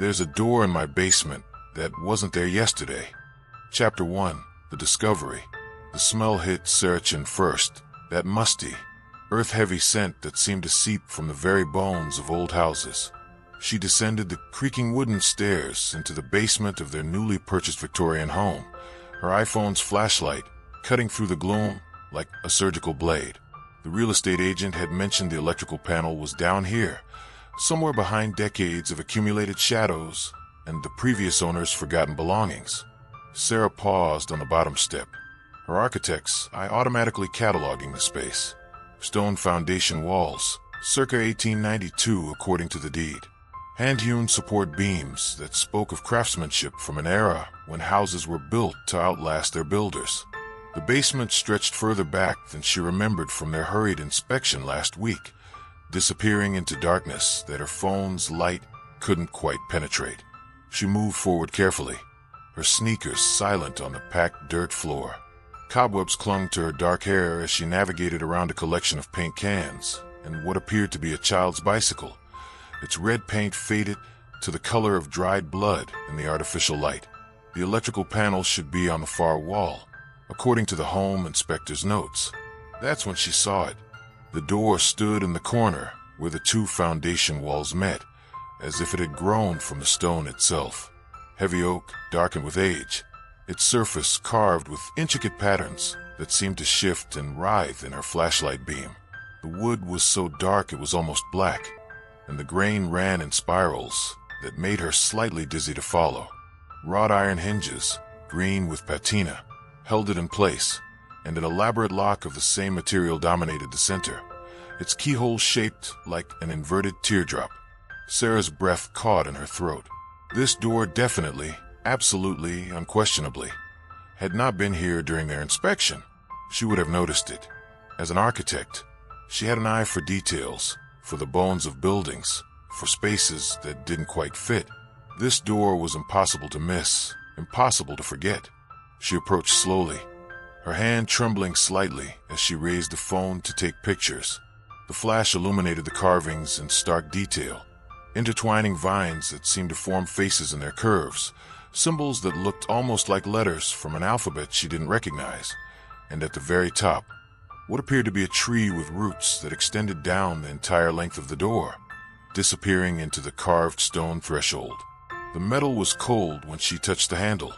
There's a door in my basement that wasn't there yesterday. Chapter 1. The Discovery. The smell hit Sarah Chen first, that musty, earth-heavy scent that seemed to seep from the very bones of old houses. She descended the creaking wooden stairs into the basement of their newly purchased Victorian home, her iPhone's flashlight cutting through the gloom like a surgical blade. The real estate agent had mentioned the electrical panel was down here, somewhere behind decades of accumulated shadows and the previous owner's forgotten belongings. Sarah paused on the bottom step, her architect's eye automatically cataloging the space. Stone foundation walls, circa 1892 according to the deed. Hand-hewn support beams that spoke of craftsmanship from an era when houses were built to outlast their builders. The basement stretched further back than she remembered from their hurried inspection last week, disappearing into darkness that her phone's light couldn't quite penetrate. She moved forward carefully, her sneakers silent on the packed dirt floor. Cobwebs clung to her dark hair as she navigated around a collection of paint cans and what appeared to be a child's bicycle, its red paint faded to the color of dried blood in the artificial light. The electrical panel should be on the far wall, according to the home inspector's notes. That's when she saw it. The door stood in the corner where the two foundation walls met, as if it had grown from the stone itself. Heavy oak, darkened with age, its surface carved with intricate patterns that seemed to shift and writhe in her flashlight beam. The wood was so dark it was almost black, and the grain ran in spirals that made her slightly dizzy to follow. Wrought iron hinges, green with patina, held it in place, and an elaborate lock of the same material dominated the center, its keyhole shaped like an inverted teardrop. Sarah's breath caught in her throat. This door definitely, absolutely, unquestionably, had not been here during their inspection. She would have noticed it. As an architect, she had an eye for details, for the bones of buildings, for spaces that didn't quite fit. This door was impossible to miss, impossible to forget. She approached slowly, her hand trembling slightly as she raised the phone to take pictures. The flash illuminated the carvings in stark detail, intertwining vines that seemed to form faces in their curves, symbols that looked almost like letters from an alphabet she didn't recognize, and at the very top, what appeared to be a tree with roots that extended down the entire length of the door, disappearing into the carved stone threshold. The metal was cold when she touched the handle,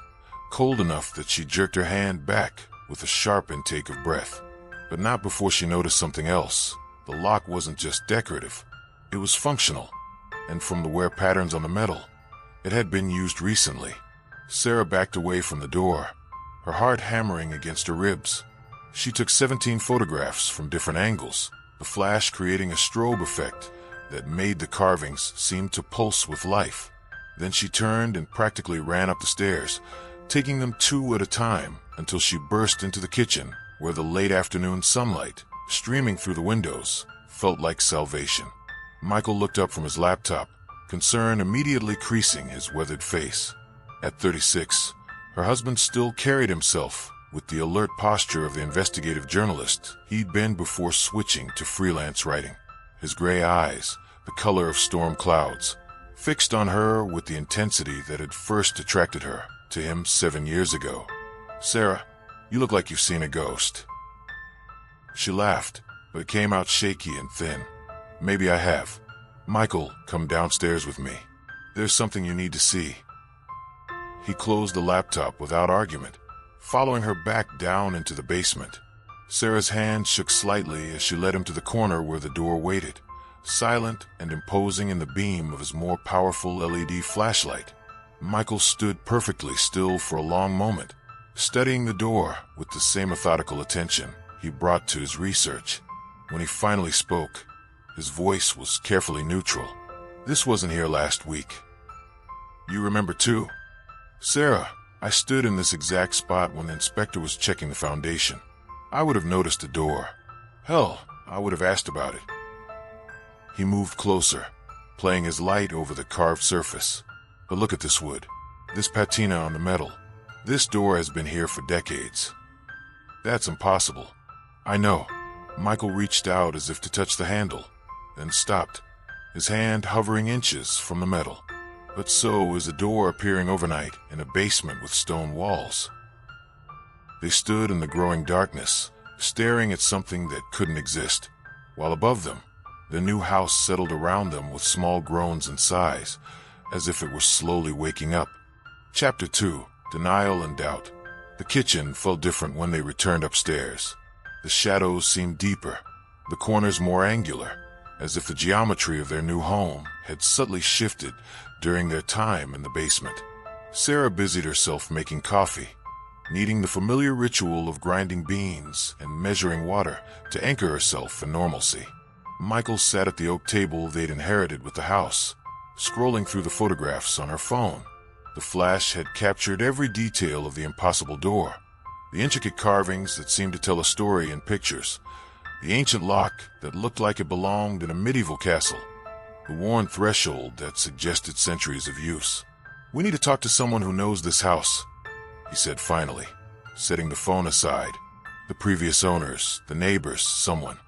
cold enough that she jerked her hand back with a sharp intake of breath. But not before she noticed something else. The lock wasn't just decorative, it was functional, and from the wear patterns on the metal, it had been used recently. Sarah backed away from the door, her heart hammering against her ribs. She took 17 photographs from different angles, the flash creating a strobe effect that made the carvings seem to pulse with life. Then she turned and practically ran up the stairs, taking them two at a time until she burst into the kitchen, where the late afternoon sunlight, streaming through the windows, felt like salvation. Michael looked up from his laptop, concern immediately creasing his weathered face. At 36, her husband still carried himself with the alert posture of the investigative journalist he'd been before switching to freelance writing. His gray eyes, the color of storm clouds, fixed on her with the intensity that had first attracted her to him 7 years ago. "Sarah, you look like you've seen a ghost." She laughed, but it came out shaky and thin. "Maybe I have. Michael, come downstairs with me. There's something you need to see." He closed the laptop without argument, following her back down into the basement. Sarah's hand shook slightly as she led him to the corner where the door waited, silent and imposing in the beam of his more powerful LED flashlight. Michael stood perfectly still for a long moment, studying the door with the same methodical attention he brought to his research. When he finally spoke, his voice was carefully neutral. "This wasn't here last week. You remember too?" "Sarah, I stood in this exact spot when the inspector was checking the foundation. I would have noticed the door. Hell, I would have asked about it." He moved closer, playing his light over the carved surface. "But look at this wood, this patina on the metal. This door has been here for decades." "That's impossible." "I know." Michael reached out as if to touch the handle, then stopped, his hand hovering inches from the metal. but so is a door appearing overnight in a basement with stone walls. They stood in the growing darkness, staring at something that couldn't exist, while above them, the new house settled around them with small groans and sighs, as if it were slowly waking up. Chapter 2, Denial and Doubt. The kitchen felt different when they returned upstairs. The shadows seemed deeper, the corners more angular, as if the geometry of their new home had subtly shifted during their time in the basement. Sarah busied herself making coffee, needing the familiar ritual of grinding beans and measuring water to anchor herself in normalcy. Michael sat at the oak table they'd inherited with the house, scrolling through the photographs on her phone. The flash had captured every detail of the impossible door, the intricate carvings that seemed to tell a story in pictures, the ancient lock that looked like it belonged in a medieval castle, the worn threshold that suggested centuries of use. "We need to talk to someone who knows this house," he said finally, setting the phone aside. The previous owners, the neighbors, someone.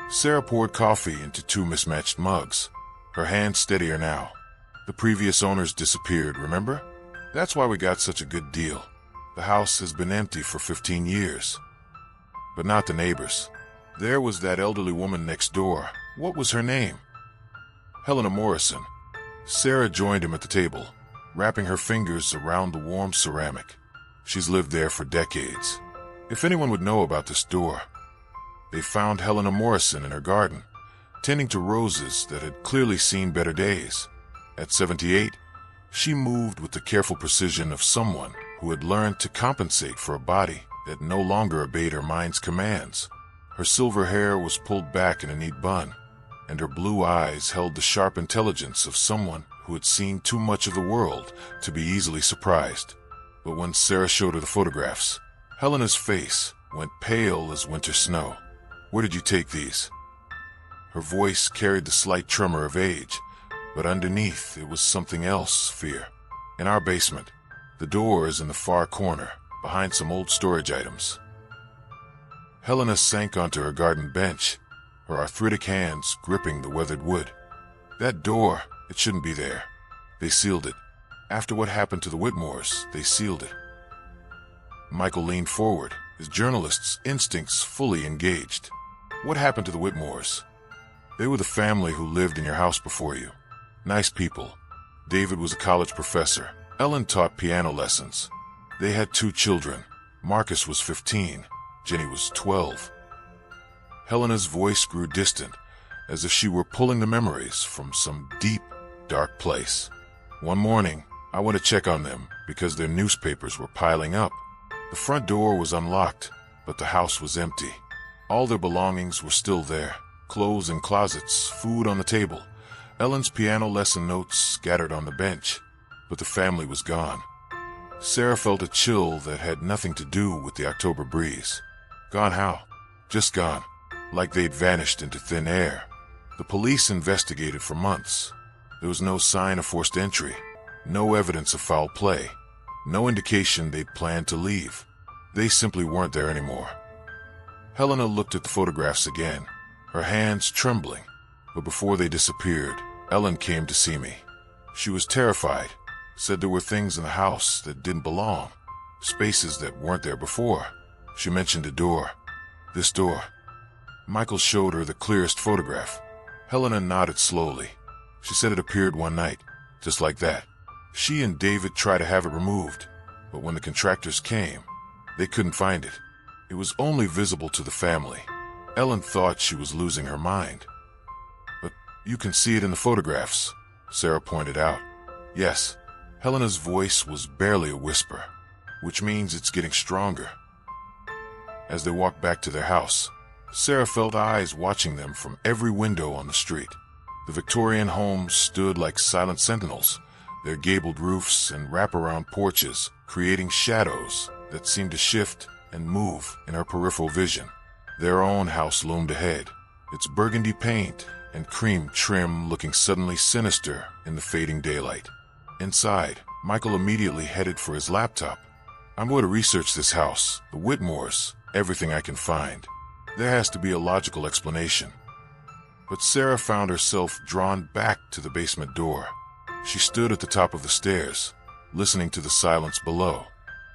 Sarah poured coffee into 2 mismatched mugs, her hand steadier now. "The previous owners disappeared, remember? That's why we got such a good deal. The house has been empty for 15 years. But not the neighbors. There was that elderly woman next door. What was her name?" "Helena Morrison." Sarah joined him at the table, wrapping her fingers around the warm ceramic. "She's lived there for decades. If anyone would know about this door." They found Helena Morrison in her garden, tending to roses that had clearly seen better days. At 78, she moved with the careful precision of someone who had learned to compensate for a body that no longer obeyed her mind's commands. Her silver hair was pulled back in a neat bun, and her blue eyes held the sharp intelligence of someone who had seen too much of the world to be easily surprised. But when Sarah showed her the photographs, Helena's face went pale as winter snow. "Where did you take these?" Her voice carried the slight tremor of age, but underneath it was something else, fear. "In our basement. The door is in the far corner, behind some old storage items." Helena sank onto her garden bench, her arthritic hands gripping the weathered wood. "That door, it shouldn't be there. They sealed it. After what happened to the Whitmores, they sealed it." Michael leaned forward, his journalist's instincts fully engaged. "What happened to the Whitmores?" "They were the family who lived in your house before you. Nice people. David was a college professor. Ellen taught piano lessons. They had 2 children. Marcus was 15. Jenny was 12. Helena's voice grew distant, as if she were pulling the memories from some deep, dark place. "One morning, I went to check on them because their newspapers were piling up. The front door was unlocked, but the house was empty. All their belongings were still there. Clothes in closets, food on the table, Ellen's piano lesson notes scattered on the bench, but the family was gone." Sarah felt a chill that had nothing to do with the October breeze. "Gone how?" "Just gone. Like they'd vanished into thin air. The police investigated for months. There was no sign of forced entry, no evidence of foul play, no indication they'd planned to leave. They simply weren't there anymore." Helena looked at the photographs again, her hands trembling. "But before they disappeared, Ellen came to see me. She was terrified, said there were things in the house that didn't belong, spaces that weren't there before. She mentioned a door. This door." Michael showed her the clearest photograph. Helena nodded slowly. "She said it appeared one night, just like that. She and David tried to have it removed, but when the contractors came, they couldn't find it. It was only visible to the family. Ellen thought she was losing her mind." "But you can see it in the photographs," Sarah pointed out. "Yes." Helena's voice was barely a whisper, "which means it's getting stronger." As they walked back to their house, Sarah felt eyes watching them from every window on the street. The Victorian homes stood like silent sentinels, their gabled roofs and wraparound porches creating shadows that seemed to shift and move in her peripheral vision. Their own house loomed ahead, its burgundy paint and cream trim looking suddenly sinister in the fading daylight. Inside, Michael immediately headed for his laptop. "I'm going to research this house, the Whitmores, everything I can find. There has to be a logical explanation." But Sarah found herself drawn back to the basement door. She stood at the top of the stairs, listening to the silence below.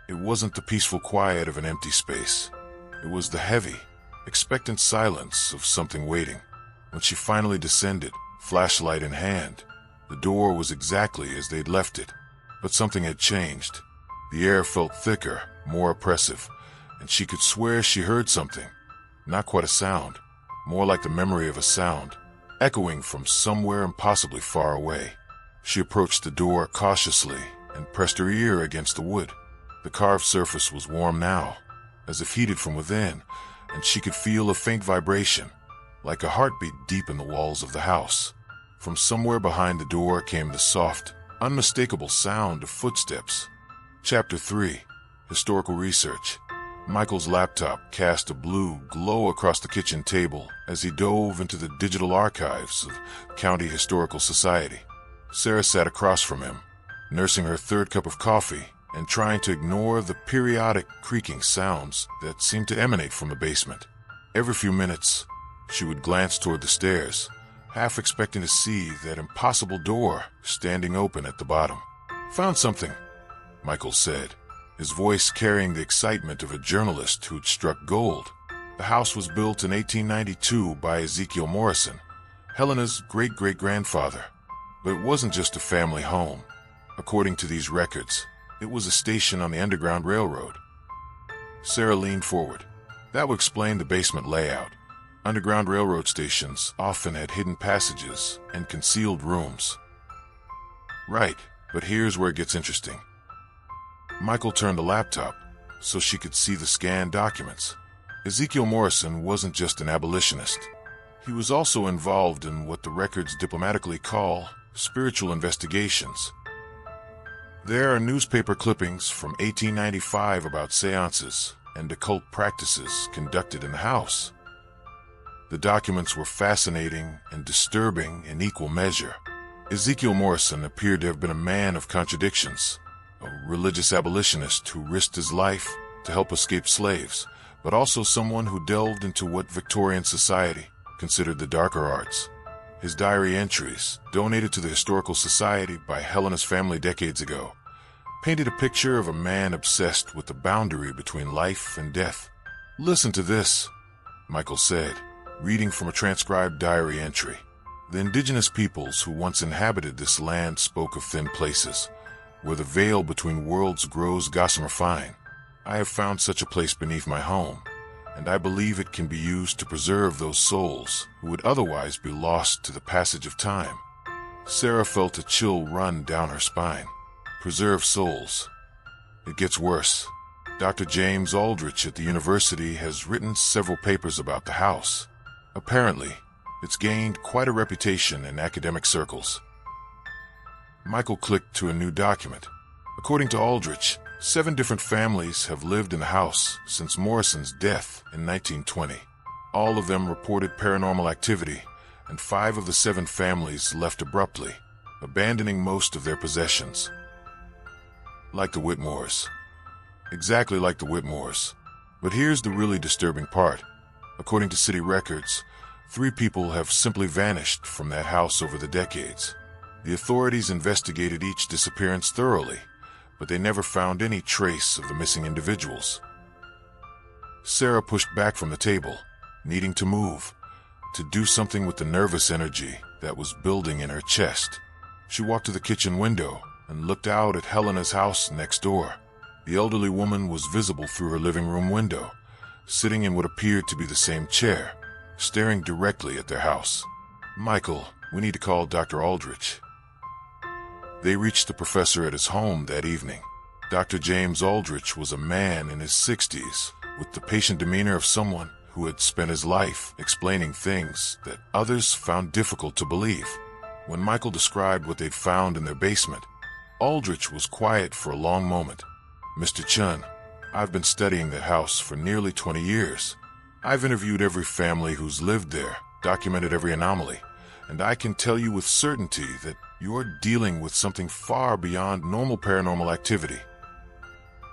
It wasn't the peaceful quiet of an empty space. It was the heavy, expectant silence of something waiting. When she finally descended, flashlight in hand, the door was exactly as they'd left it. But something had changed. The air felt thicker, more oppressive, and she could swear she heard something. Not quite a sound, more like the memory of a sound, echoing from somewhere impossibly far away. She approached the door cautiously and pressed her ear against the wood. The carved surface was warm now, as if heated from within, and she could feel a faint vibration, like a heartbeat deep in the walls of the house. From somewhere behind the door came the soft, unmistakable sound of footsteps. Chapter 3. Historical Research. Michael's laptop cast a blue glow across the kitchen table as he dove into the digital archives of County Historical Society. Sarah sat across from him, nursing her third cup of coffee and trying to ignore the periodic creaking sounds that seemed to emanate from the basement. Every few minutes, she would glance toward the stairs, half expecting to see that impossible door standing open at the bottom. "Found something," Michael said, his voice carrying the excitement of a journalist who'd struck gold. The house was built in 1892 by Ezekiel Morrison, Helena's great-great-grandfather. But it wasn't just a family home. According to these records, it was a station on the Underground Railroad. Sarah leaned forward. That would explain the basement layout. Underground Railroad stations often had hidden passages and concealed rooms. Right, but here's where it gets interesting. Michael turned the laptop so she could see the scanned documents. Ezekiel Morrison wasn't just an abolitionist. He was also involved in what the records diplomatically call spiritual investigations. There are newspaper clippings from 1895 about seances and occult practices conducted in the house. The documents were fascinating and disturbing in equal measure. Ezekiel Morrison appeared to have been a man of contradictions, a religious abolitionist who risked his life to help escape slaves, but also someone who delved into what Victorian society considered the darker arts. His diary entries, donated to the Historical Society by Helena's family decades ago, painted a picture of a man obsessed with the boundary between life and death. "Listen to this," Michael said, reading from a transcribed diary entry. "The indigenous peoples who once inhabited this land spoke of thin places, where the veil between worlds grows gossamer fine. I have found such a place beneath my home, and I believe it can be used to preserve those souls who would otherwise be lost to the passage of time." Sarah felt a chill run down her spine. Preserve souls. It gets worse. Dr. James Aldrich at the university has written several papers about the house. Apparently, it's gained quite a reputation in academic circles. Michael clicked to a new document. According to Aldrich, 7 different families have lived in the house since Morrison's death in 1920. All of them reported paranormal activity, and 5 of the 7 families left abruptly, abandoning most of their possessions. Like the Whitmores. Exactly like the Whitmores. But here's the really disturbing part. According to city records, 3 people have simply vanished from that house over the decades. The authorities investigated each disappearance thoroughly, but they never found any trace of the missing individuals. Sarah pushed back from the table, needing to move, to do something with the nervous energy that was building in her chest. She walked to the kitchen window and looked out at Helena's house next door. The elderly woman was visible through her living room window, sitting in what appeared to be the same chair, staring directly at their house. "Michael, we need to call Dr. Aldrich." They reached the professor at his home that evening. Dr. James Aldrich was a man in his 60s, with the patient demeanor of someone who had spent his life explaining things that others found difficult to believe. When Michael described what they'd found in their basement, Aldrich was quiet for a long moment. "Mr. Chen, I've been studying that house for nearly 20 years. I've interviewed every family who's lived there, documented every anomaly, and I can tell you with certainty that you're dealing with something far beyond normal paranormal activity."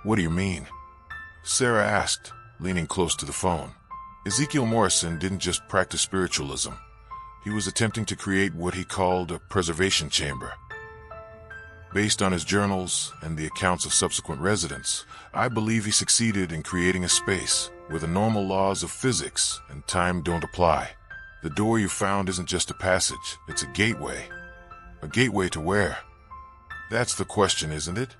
"What do you mean?" Sarah asked, leaning close to the phone. Ezekiel Morrison didn't just practice spiritualism. He was attempting to create what he called a preservation chamber. Based on his journals and the accounts of subsequent residents, I believe he succeeded in creating a space where the normal laws of physics and time don't apply. The door you found isn't just a passage, it's a gateway. A gateway to where? That's the question, isn't it?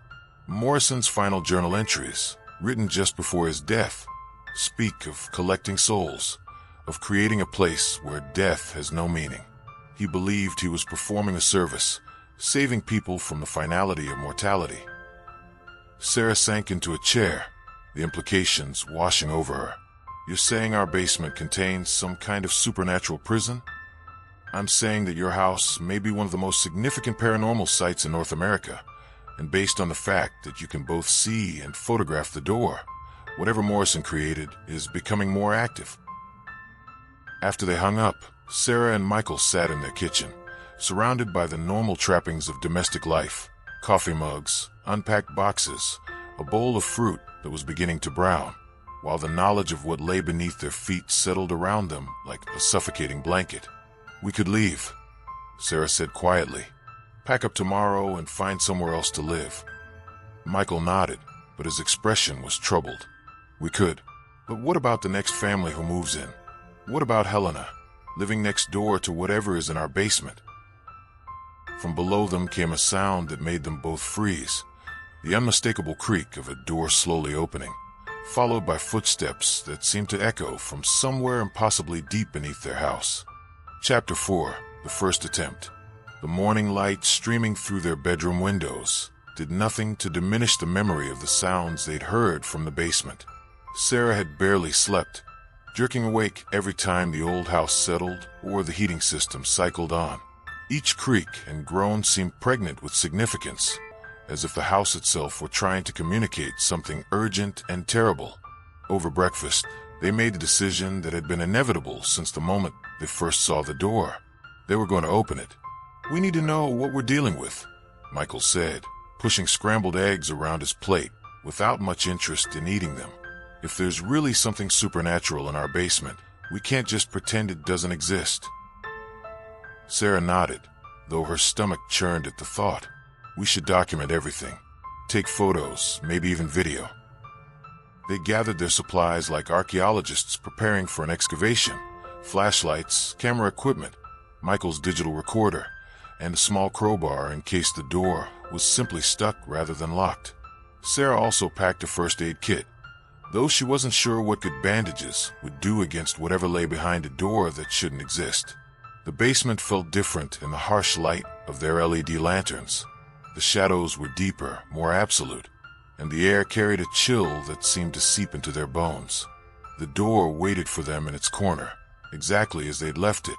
Morrison's final journal entries, written just before his death, speak of collecting souls, of creating a place where death has no meaning. He believed he was performing a service, saving people from the finality of mortality. Sarah sank into a chair, the implications washing over her. You're saying our basement contains some kind of supernatural prison? I'm saying that your house may be one of the most significant paranormal sites in North America, and based on the fact that you can both see and photograph the door, whatever Morrison created is becoming more active. After they hung up, Sarah and Michael sat in their kitchen, surrounded by the normal trappings of domestic life: coffee mugs, unpacked boxes, a bowl of fruit that was beginning to brown, while the knowledge of what lay beneath their feet settled around them like a suffocating blanket. We could leave, Sarah said quietly. Pack up tomorrow and find somewhere else to live. Michael nodded, but his expression was troubled. We could. But what about the next family who moves in? What about Helena, living next door to whatever is in our basement? From below them came a sound that made them both freeze, the unmistakable creak of a door slowly opening, followed by footsteps that seemed to echo from somewhere impossibly deep beneath their house. Chapter 4, The First Attempt. The morning light streaming through their bedroom windows did nothing to diminish the memory of the sounds they'd heard from the basement. Sarah had barely slept, jerking awake every time the old house settled or the heating system cycled on. Each creak and groan seemed pregnant with significance, as if the house itself were trying to communicate something urgent and terrible. Over breakfast, they made the decision that had been inevitable since the moment they first saw the door. They were going to open it. We need to know what we're dealing with, Michael said, pushing scrambled eggs around his plate without much interest in eating them. If there's really something supernatural in our basement, we can't just pretend it doesn't exist. Sarah nodded, though her stomach churned at the thought. We should document everything. Take photos, maybe even video. They gathered their supplies like archaeologists preparing for an excavation: flashlights, camera equipment, Michael's digital recorder, and a small crowbar in case the door was simply stuck rather than locked. Sarah also packed a first aid kit, though she wasn't sure what good bandages would do against whatever lay behind a door that shouldn't exist. The basement felt different in the harsh light of their LED lanterns. The shadows were deeper, more absolute, and the air carried a chill that seemed to seep into their bones. The door waited for them in its corner, exactly as they'd left it,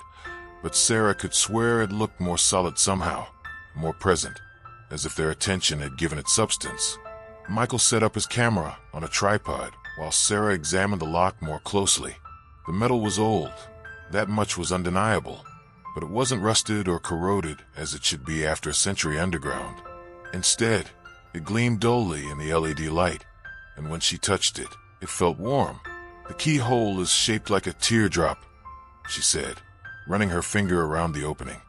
but Sarah could swear it looked more solid somehow, more present, as if their attention had given it substance. Michael set up his camera on a tripod while Sarah examined the lock more closely. The metal was old, that much was undeniable, but it wasn't rusted or corroded as it should be after a century underground. Instead, it gleamed dully in the LED light, and when she touched it, it felt warm. The keyhole is shaped like a teardrop, she said, running her finger around the opening.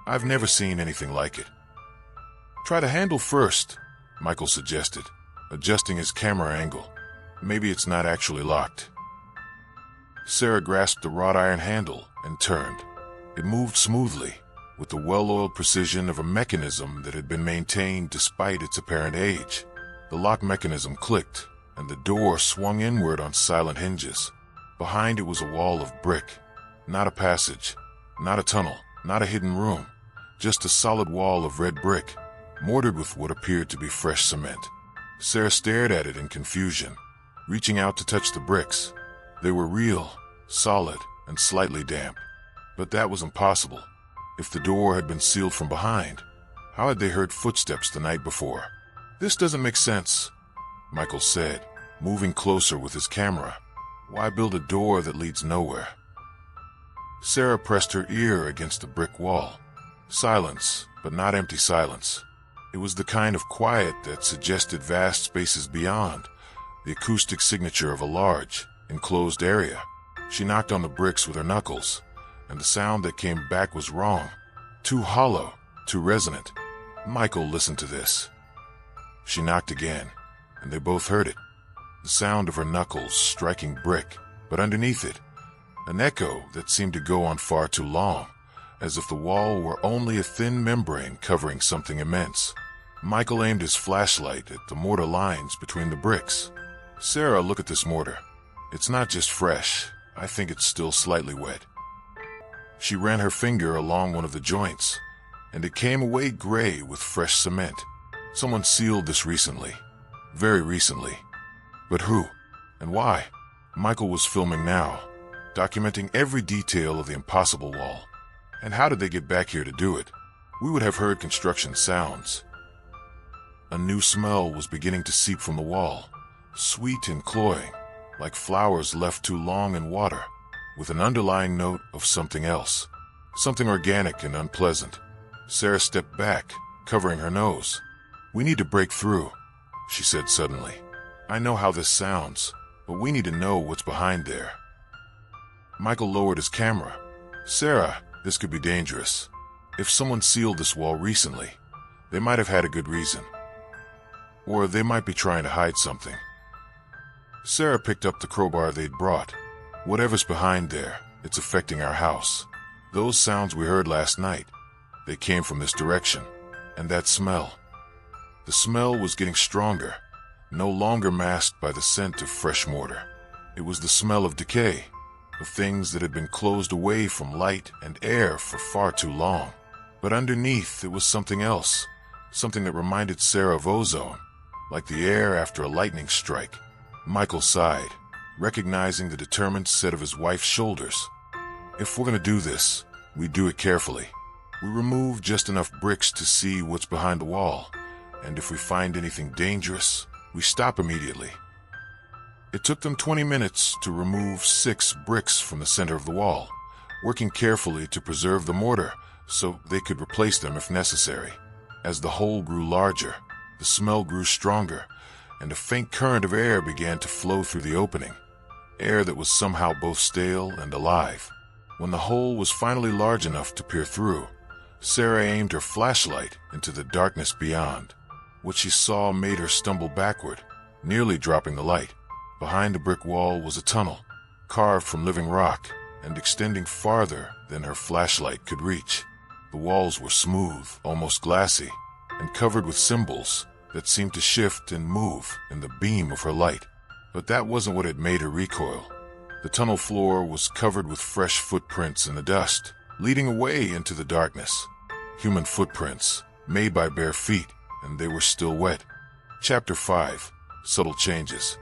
I've never seen anything like it. Try the handle first, Michael suggested, adjusting his camera angle. Maybe it's not actually locked. Sarah grasped the wrought iron handle and turned. It moved smoothly, with the well-oiled precision of a mechanism that had been maintained despite its apparent age. The lock mechanism clicked, and the door swung inward on silent hinges. Behind it was a wall of brick, not a passage, not a tunnel, not a hidden room, just a solid wall of red brick, mortared with what appeared to be fresh cement. Sarah stared at it in confusion, reaching out to touch the bricks. They were real, solid, and slightly damp. But that was impossible. If the door had been sealed from behind, how had they heard footsteps the night before? This doesn't make sense, Michael said, moving closer with his camera. Why build a door that leads nowhere? Sarah pressed her ear against the brick wall. Silence, but not empty silence. It was the kind of quiet that suggested vast spaces beyond, the acoustic signature of a large, enclosed area. She knocked on the bricks with her knuckles, and the sound that came back was wrong, too hollow, too resonant. Michael, listen to this. She knocked again, and they both heard it. The sound of her knuckles striking brick, but underneath it, an echo that seemed to go on far too long, as if the wall were only a thin membrane covering something immense. Michael aimed his flashlight at the mortar lines between the bricks. Sarah, look at this mortar. It's not just fresh. I think it's still slightly wet. She ran her finger along one of the joints, and it came away gray with fresh cement. Someone sealed this recently. Very recently. But who? And why? Michael was filming now, documenting every detail of the impossible wall. And how did they get back here to do it? We would have heard construction sounds. A new smell was beginning to seep from the wall, sweet and cloying, like flowers left too long in water, with an underlying note of something else, something organic and unpleasant. Sarah stepped back, covering her nose. "We need to break through," she said suddenly. "I know how this sounds, but we need to know what's behind there." Michael lowered his camera. "Sarah, this could be dangerous. If someone sealed this wall recently, they might have had a good reason. Or they might be trying to hide something." Sarah picked up the crowbar they'd brought. "Whatever's behind there, it's affecting our house. Those sounds we heard last night, they came from this direction. And that smell. The smell was getting stronger, no longer masked by the scent of fresh mortar. It was the smell of decay, of things that had been closed away from light and air for far too long. But underneath, it was something else, something that reminded Sarah of ozone, like the air after a lightning strike." Michael sighed, recognizing the determined set of his wife's shoulders. "If we're going to do this, we do it carefully. We remove just enough bricks to see what's behind the wall, and if we find anything dangerous, we stop immediately." It took them 20 minutes to remove 6 bricks from the center of the wall, working carefully to preserve the mortar so they could replace them if necessary. As the hole grew larger, the smell grew stronger, and a faint current of air began to flow through the opening, air that was somehow both stale and alive. When the hole was finally large enough to peer through, Sarah aimed her flashlight into the darkness beyond. What she saw made her stumble backward, nearly dropping the light. Behind the brick wall was a tunnel, carved from living rock and extending farther than her flashlight could reach. The walls were smooth, almost glassy, and covered with symbols that seemed to shift and move in the beam of her light. But that wasn't what had made her recoil. The tunnel floor was covered with fresh footprints in the dust, leading away into the darkness. Human footprints, made by bare feet, and they were still wet. Chapter 5. Subtle Changes.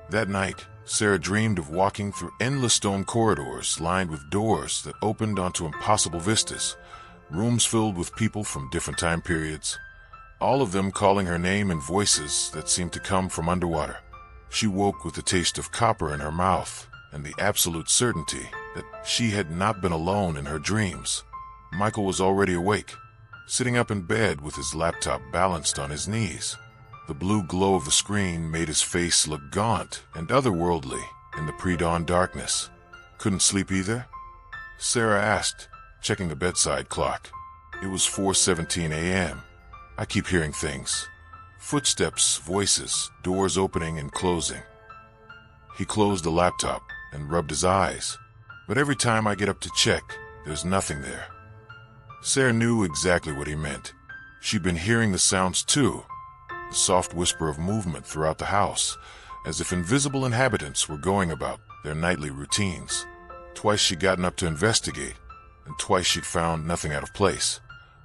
That night, Sarah dreamed of walking through endless stone corridors lined with doors that opened onto impossible vistas, rooms filled with people from different time periods, all of them calling her name in voices that seemed to come from underwater. She woke with the taste of copper in her mouth and the absolute certainty that she had not been alone in her dreams. Michael was already awake, sitting up in bed with his laptop balanced on his knees. The blue glow of the screen made his face look gaunt and otherworldly in the pre-dawn darkness. "Couldn't sleep either?" Sarah asked, checking the bedside clock. It was 4:17 a.m. "I keep hearing things. Footsteps, voices, doors opening and closing." He closed the laptop and rubbed his eyes. "But every time I get up to check, there's nothing there." Sarah knew exactly what he meant. She'd been hearing the sounds too, the soft whisper of movement throughout the house, as if invisible inhabitants were going about their nightly routines. Twice she'd gotten up to investigate, and twice she'd found nothing out of place.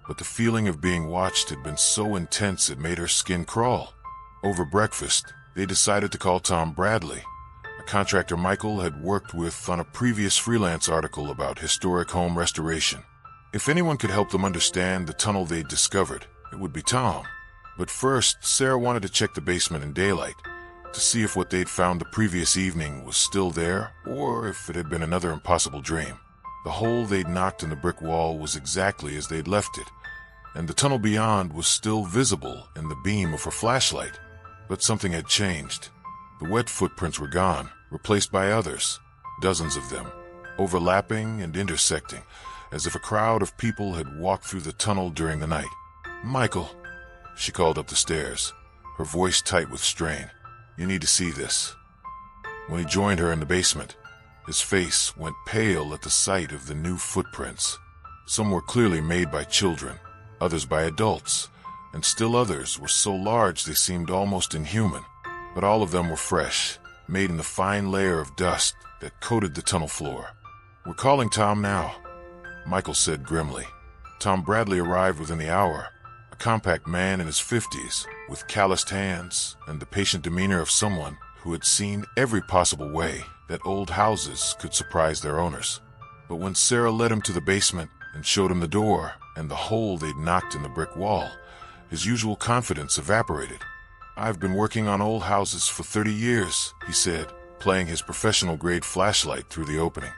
But the feeling of being watched had been so intense it made her skin crawl. Over breakfast, they decided to call Tom Bradley, a contractor Michael had worked with on a previous freelance article about historic home restoration. If anyone could help them understand the tunnel they'd discovered, it would be Tom. But first, Sarah wanted to check the basement in daylight, to see if what they'd found the previous evening was still there, or if it had been another impossible dream. The hole they'd knocked in the brick wall was exactly as they'd left it, and the tunnel beyond was still visible in the beam of her flashlight. But something had changed. The wet footprints were gone, replaced by others, dozens of them, overlapping and intersecting, as if a crowd of people had walked through the tunnel during the night. "Michael," she called up the stairs, her voice tight with strain. "You need to see this." When he joined her in the basement, his face went pale at the sight of the new footprints. Some were clearly made by children, others by adults, and still others were so large they seemed almost inhuman. But all of them were fresh, made in the fine layer of dust that coated the tunnel floor. "We're calling Tom now," Michael said grimly. Tom Bradley arrived within the hour, a compact man in his 50s, with calloused hands and the patient demeanor of someone who had seen every possible way that old houses could surprise their owners. But when Sarah led him to the basement and showed him the door and the hole they'd knocked in the brick wall, his usual confidence evaporated. "I've been working on old houses for 30 years, he said, playing his professional-grade flashlight through the opening.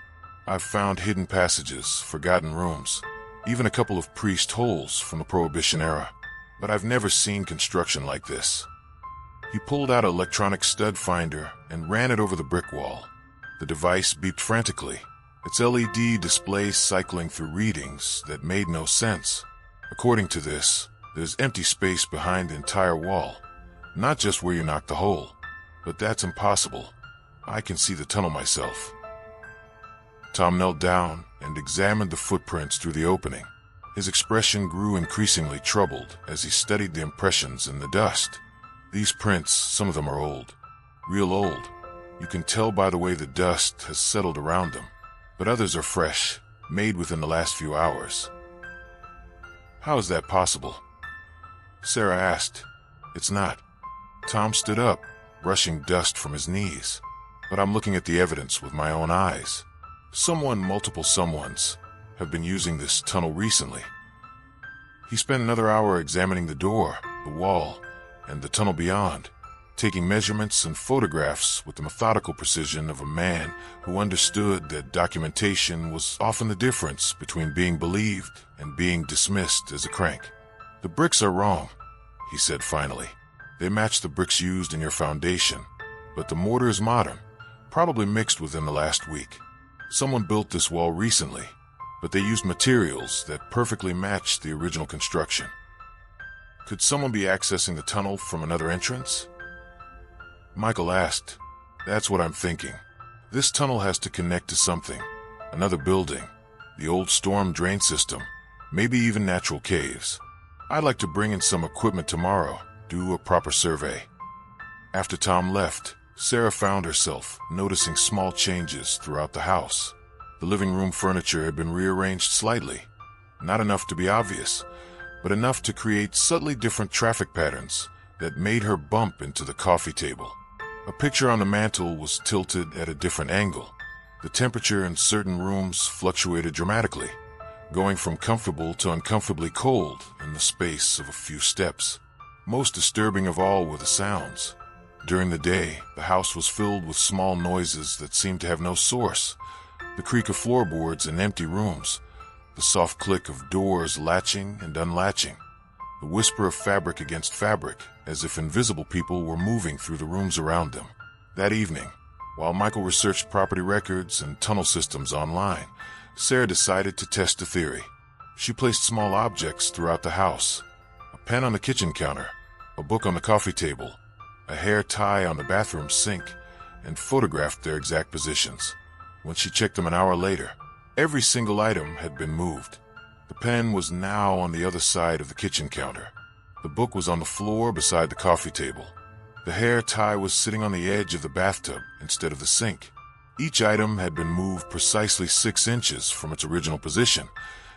"I've found hidden passages, forgotten rooms, even a couple of priest holes from the Prohibition era. But I've never seen construction like this." He pulled out an electronic stud finder and ran it over the brick wall. The device beeped frantically, its LED display cycling through readings that made no sense. "According to this, there's empty space behind the entire wall, not just where you knocked the hole. But that's impossible. I can see the tunnel myself." Tom knelt down and examined the footprints through the opening. His expression grew increasingly troubled as he studied the impressions in the dust. "These prints, some of them are old. Real old. You can tell by the way the dust has settled around them. But others are fresh, made within the last few hours." "How is that possible?" Sarah asked. "It's not." Tom stood up, brushing dust from his knees. "But I'm looking at the evidence with my own eyes. Multiple someones, have been using this tunnel recently." He spent another hour examining the door, the wall, and the tunnel beyond, taking measurements and photographs with the methodical precision of a man who understood that documentation was often the difference between being believed and being dismissed as a crank. "The bricks are wrong," he said finally. "They match the bricks used in your foundation, but the mortar is modern, probably mixed within the last week. Someone built this wall recently, but they used materials that perfectly matched the original construction." "Could someone be accessing the tunnel from another entrance?" Michael asked. "That's what I'm thinking. This tunnel has to connect to something, another building, the old storm drain system, maybe even natural caves. I'd like to bring in some equipment tomorrow, do a proper survey." After Tom left, Sarah found herself noticing small changes throughout the house. The living room furniture had been rearranged slightly, not enough to be obvious, but enough to create subtly different traffic patterns that made her bump into the coffee table. A picture on the mantel was tilted at a different angle. The temperature in certain rooms fluctuated dramatically, going from comfortable to uncomfortably cold in the space of a few steps. Most disturbing of all were the sounds. During the day, the house was filled with small noises that seemed to have no source. The creak of floorboards in empty rooms, the soft click of doors latching and unlatching, the whisper of fabric against fabric, as if invisible people were moving through the rooms around them. That evening, while Michael researched property records and tunnel systems online, Sarah decided to test a theory. She placed small objects throughout the house: a pen on the kitchen counter, a book on the coffee table, a hair tie on the bathroom sink, and photographed their exact positions. When she checked them an hour later, every single item had been moved. The pen was now on the other side of the kitchen counter. The book was on the floor beside the coffee table. The hair tie was sitting on the edge of the bathtub instead of the sink. Each item had been moved precisely 6 inches from its original position,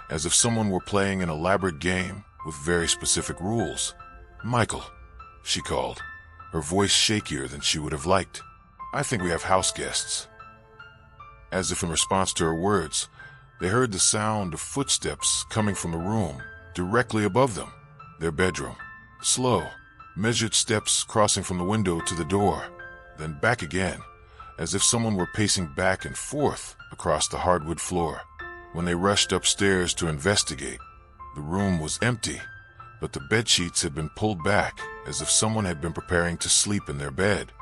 as if someone were playing an elaborate game with very specific rules. "Michael," she called, her voice shakier than she would have liked. "I think we have house guests." As if in response to her words, they heard the sound of footsteps coming from the room directly above them, their bedroom. Slow, measured steps crossing from the window to the door, then back again, as if someone were pacing back and forth across the hardwood floor. When they rushed upstairs to investigate, the room was empty, but the bedsheets had been pulled back as if someone had been preparing to sleep in their bed.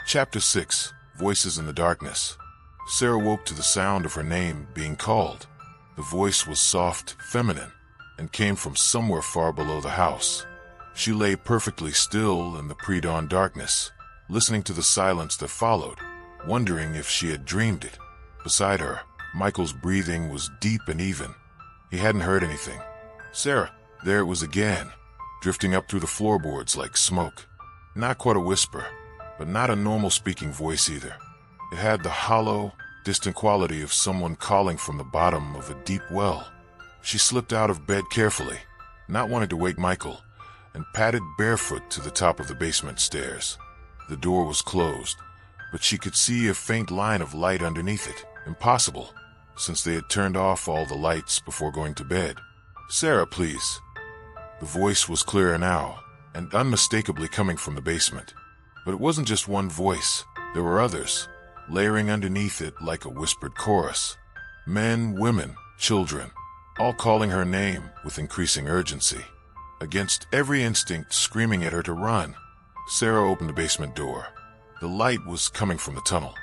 Chapter 6: Voices in the Darkness. Sarah woke to the sound of her name being called. The voice was soft, feminine, and came from somewhere far below the house. She lay perfectly still in the pre-dawn darkness, listening to the silence that followed, wondering if she had dreamed it. Beside her, Michael's breathing was deep and even. He hadn't heard anything. "Sarah!" There it was again, drifting up through the floorboards like smoke. Not quite a whisper, but not a normal speaking voice either. It had the hollow, distant quality of someone calling from the bottom of a deep well. She slipped out of bed carefully, not wanting to wake Michael, and padded barefoot to the top of the basement stairs. The door was closed, but she could see a faint line of light underneath it. Impossible, since they had turned off all the lights before going to bed. "Sarah, please." The voice was clearer now, and unmistakably coming from the basement. But it wasn't just one voice. There were others, layering underneath it like a whispered chorus. Men, women, children, all calling her name with increasing urgency. Against every instinct screaming at her to run, Sarah opened the basement door. The light was coming from the tunnel.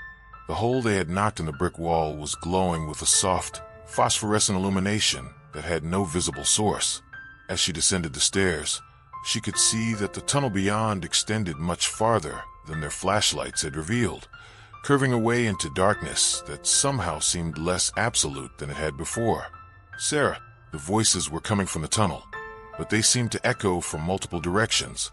The hole they had knocked in the brick wall was glowing with a soft, phosphorescent illumination that had no visible source. As she descended the stairs, she could see that the tunnel beyond extended much farther than their flashlights had revealed, curving away into darkness that somehow seemed less absolute than it had before. "Sarah!" The voices were coming from the tunnel, but they seemed to echo from multiple directions,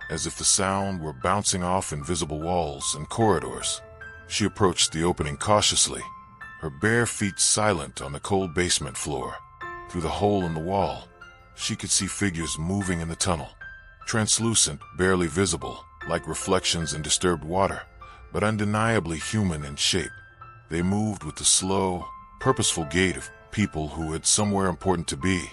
as if the sound were bouncing off invisible walls and corridors. She approached the opening cautiously, her bare feet silent on the cold basement floor. Through the hole in the wall, she could see figures moving in the tunnel, translucent, barely visible, like reflections in disturbed water, but undeniably human in shape. They moved with the slow, purposeful gait of people who had somewhere important to be,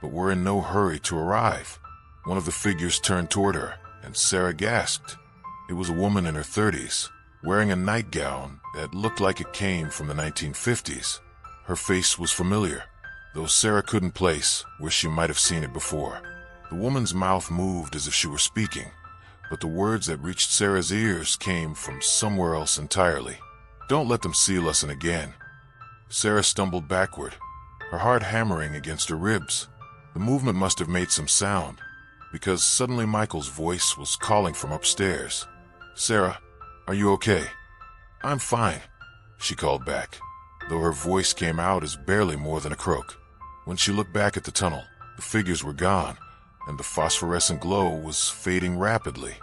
but were in no hurry to arrive. One of the figures turned toward her, and Sarah gasped. It was a woman in her 30s, wearing a nightgown that looked like it came from the 1950s. Her face was familiar, though Sarah couldn't place where she might have seen it before. The woman's mouth moved as if she were speaking, but the words that reached Sarah's ears came from somewhere else entirely. "Don't let them seal us in again." Sarah stumbled backward, her heart hammering against her ribs. The movement must have made some sound, because suddenly Michael's voice was calling from upstairs. "Sarah, are you okay?" "I'm fine," she called back, though her voice came out as barely more than a croak. When she looked back at the tunnel, the figures were gone, and the phosphorescent glow was fading rapidly.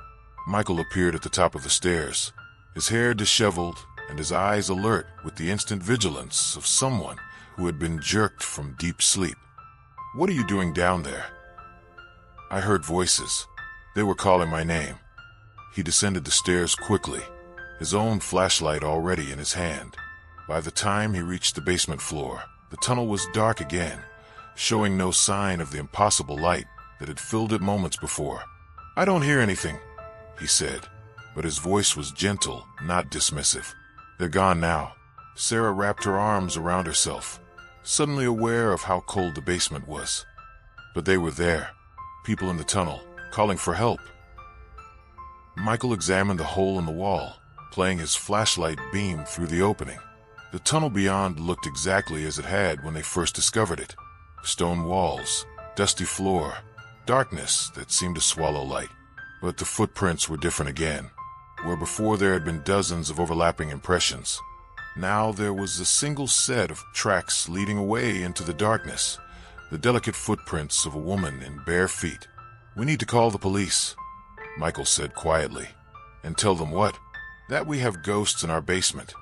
Michael appeared at the top of the stairs, his hair disheveled and his eyes alert with the instant vigilance of someone who had been jerked from deep sleep. "What are you doing down there?" I heard voices. They were calling my name. He descended the stairs quickly, his own flashlight already in his hand. By the time he reached the basement floor, the tunnel was dark again, showing no sign of the impossible light that had filled it moments before. "I don't hear anything," he said, but his voice was gentle, not dismissive. "They're gone now." Sarah wrapped her arms around herself, suddenly aware of how cold the basement was. But they were there, people in the tunnel, calling for help. Michael examined the hole in the wall, playing his flashlight beam through the opening. The tunnel beyond looked exactly as it had when they first discovered it. Stone walls, dusty floor, darkness that seemed to swallow light. But the footprints were different again. Where before there had been dozens of overlapping impressions, now there was a single set of tracks leading away into the darkness, the delicate footprints of a woman in bare feet. "We need to call the police," Michael said quietly. "And tell them what?" "That we have ghosts in our basement.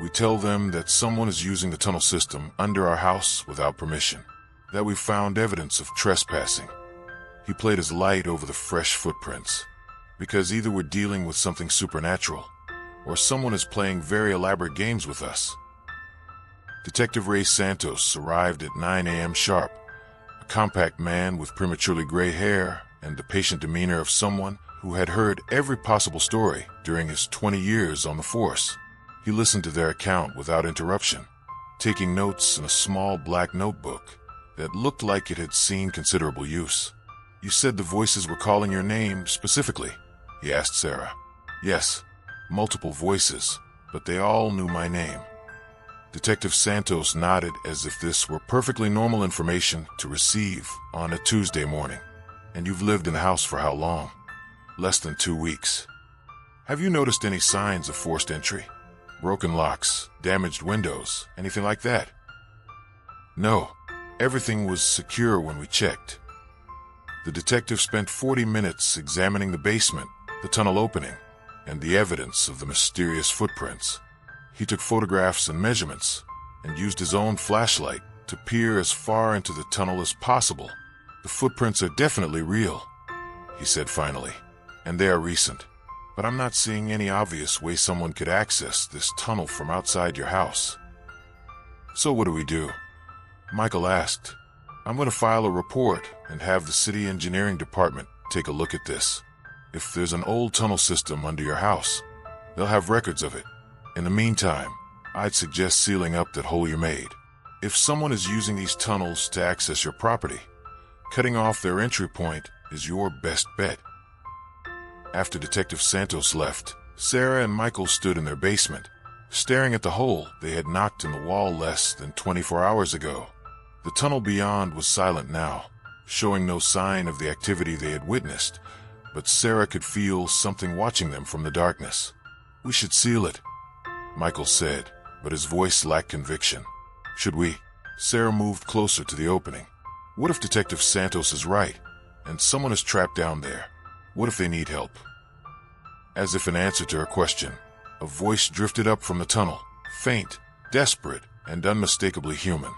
We tell them that someone is using the tunnel system under our house without permission, that we found evidence of trespassing." He played his light over the fresh footprints, because either we're dealing with something supernatural, or someone is playing very elaborate games with us. Detective Ray Santos arrived at 9 a.m. sharp, a compact man with prematurely gray hair and the patient demeanor of someone who had heard every possible story during his 20 years on the force. He listened to their account without interruption, taking notes in a small black notebook that looked like it had seen considerable use. "You said the voices were calling your name specifically?" he asked Sarah. "Yes, multiple voices, but they all knew my name." Detective Santos nodded as if this were perfectly normal information to receive on a Tuesday morning. And you've lived in the house for how long? Less than 2 weeks. Have you noticed any signs of forced entry? Broken locks, damaged windows, anything like that? No. Everything was secure when we checked. The detective spent 40 minutes examining the basement, the tunnel opening, and the evidence of the mysterious footprints. He took photographs and measurements, and used his own flashlight to peer as far into the tunnel as possible. The footprints are definitely real, he said finally, and they are recent. But I'm not seeing any obvious way someone could access this tunnel from outside your house. So what do we do? Michael asked. I'm going to file a report and have the city engineering department take a look at this. If there's an old tunnel system under your house, they'll have records of it. In the meantime, I'd suggest sealing up that hole you made. If someone is using these tunnels to access your property, cutting off their entry point is your best bet. After Detective Santos left, Sarah and Michael stood in their basement, staring at the hole they had knocked in the wall less than 24 hours ago. The tunnel beyond was silent now, showing no sign of the activity they had witnessed, but Sarah could feel something watching them from the darkness. We should seal it, Michael said, but his voice lacked conviction. Should we? Sarah moved closer to the opening. What if Detective Santos is right, and someone is trapped down there? What if they need help? As if in answer to her question, a voice drifted up from the tunnel, faint, desperate, and unmistakably human.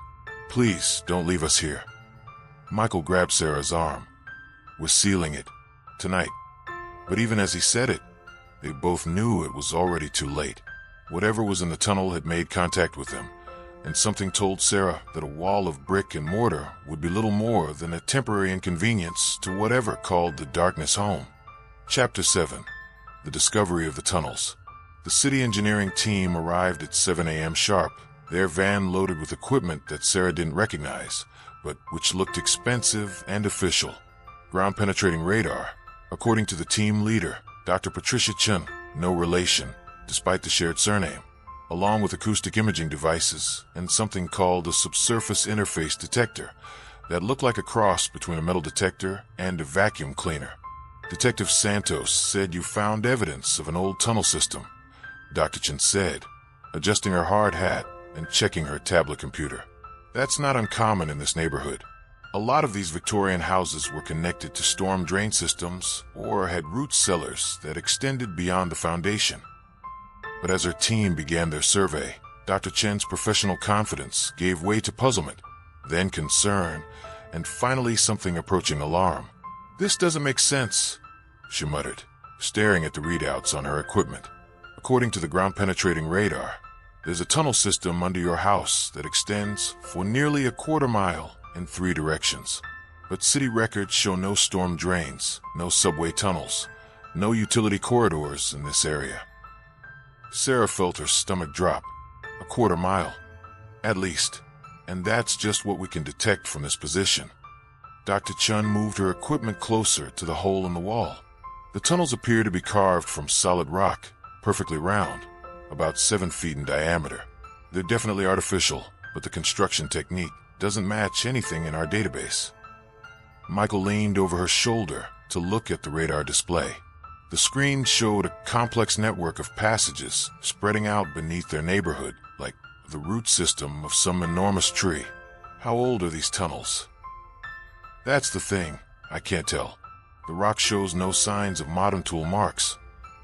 Please, don't leave us here. Michael grabbed Sarah's arm. We're sealing it. Tonight. But even as he said it, they both knew it was already too late. Whatever was in the tunnel had made contact with them, and something told Sarah that a wall of brick and mortar would be little more than a temporary inconvenience to whatever called the darkness home. Chapter 7. The Discovery of the Tunnels. The city engineering team arrived at 7 a.m. sharp, their van loaded with equipment that Sarah didn't recognize, but which looked expensive and official. Ground-penetrating radar, according to the team leader, Dr. Patricia Chen, no relation, despite the shared surname, along with acoustic imaging devices and something called a subsurface interface detector that looked like a cross between a metal detector and a vacuum cleaner. Detective Santos said you found evidence of an old tunnel system, Dr. Chen said, adjusting her hard hat and checking her tablet computer. That's not uncommon in this neighborhood. A lot of these Victorian houses were connected to storm drain systems or had root cellars that extended beyond the foundation. But as her team began their survey, Dr. Chen's professional confidence gave way to puzzlement, then concern, and finally something approaching alarm. This doesn't make sense, she muttered, staring at the readouts on her equipment. According to the ground-penetrating radar, there's a tunnel system under your house that extends for nearly a quarter mile in 3 directions. But city records show no storm drains, no subway tunnels, no utility corridors in this area. Sarah felt her stomach drop. A quarter mile, at least. And that's just what we can detect from this position. Dr. Chen moved her equipment closer to the hole in the wall. The tunnels appear to be carved from solid rock, perfectly round, about 7 feet in diameter. They're definitely artificial, but the construction technique doesn't match anything in our database. Michael leaned over her shoulder to look at the radar display. The screen showed a complex network of passages spreading out beneath their neighborhood, like the root system of some enormous tree. How old are these tunnels? That's the thing, I can't tell. The rock shows no signs of modern tool marks,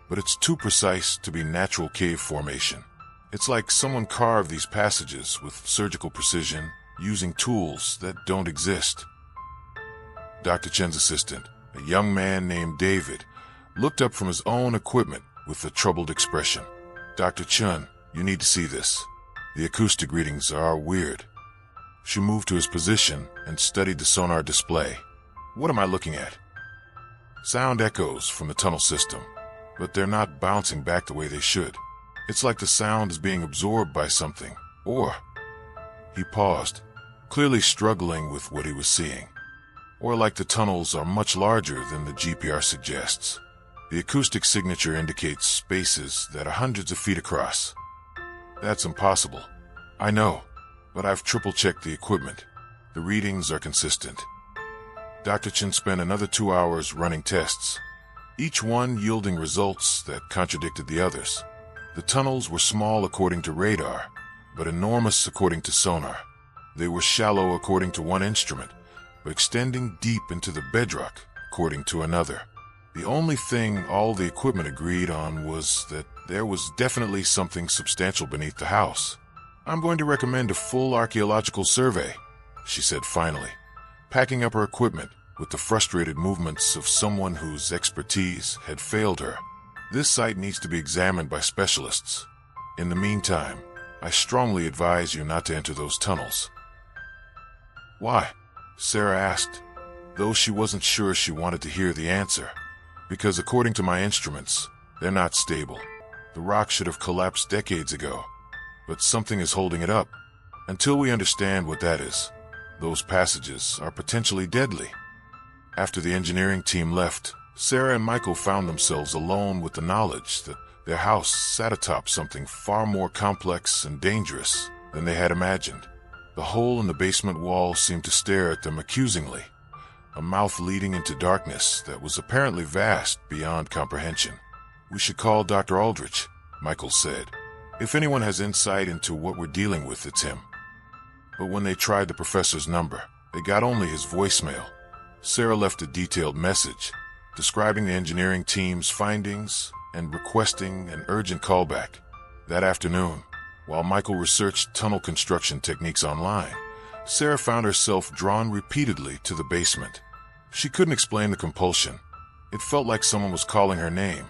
but it's too precise to be natural cave formation. It's like someone carved these passages with surgical precision, using tools that don't exist. Dr. Chen's assistant, a young man named David, looked up from his own equipment with a troubled expression. Dr. Chen, you need to see this. The acoustic readings are weird. She moved to his position and studied the sonar display. What am I looking at? Sound echoes from the tunnel system, but they're not bouncing back the way they should. It's like the sound is being absorbed by something, or... He paused, clearly struggling with what he was seeing. Or like the tunnels are much larger than the GPR suggests. The acoustic signature indicates spaces that are hundreds of feet across. That's impossible. I know, but I've triple-checked the equipment. The readings are consistent. Dr. Chen spent another 2 hours running tests, each one yielding results that contradicted the others. The tunnels were small according to radar, but enormous according to sonar. They were shallow according to one instrument, but extending deep into the bedrock according to another. The only thing all the equipment agreed on was that there was definitely something substantial beneath the house. "I'm going to recommend a full archaeological survey," she said finally, packing up her equipment with the frustrated movements of someone whose expertise had failed her. "This site needs to be examined by specialists. In the meantime, I strongly advise you not to enter those tunnels." "Why?" Sarah asked, though she wasn't sure she wanted to hear the answer. "Because according to my instruments, they're not stable. The rock should have collapsed decades ago, but something is holding it up. Until we understand what that is, those passages are potentially deadly." After the engineering team left, Sarah and Michael found themselves alone with the knowledge that their house sat atop something far more complex and dangerous than they had imagined. The hole in the basement wall seemed to stare at them accusingly, a mouth leading into darkness that was apparently vast beyond comprehension. "We should call Dr. Aldrich," Michael said. "If anyone has insight into what we're dealing with, it's him." But when they tried the professor's number, they got only his voicemail. Sarah left a detailed message, describing the engineering team's findings and requesting an urgent callback. That afternoon, while Michael researched tunnel construction techniques online, Sarah found herself drawn repeatedly to the basement. She couldn't explain the compulsion. It felt like someone was calling her name,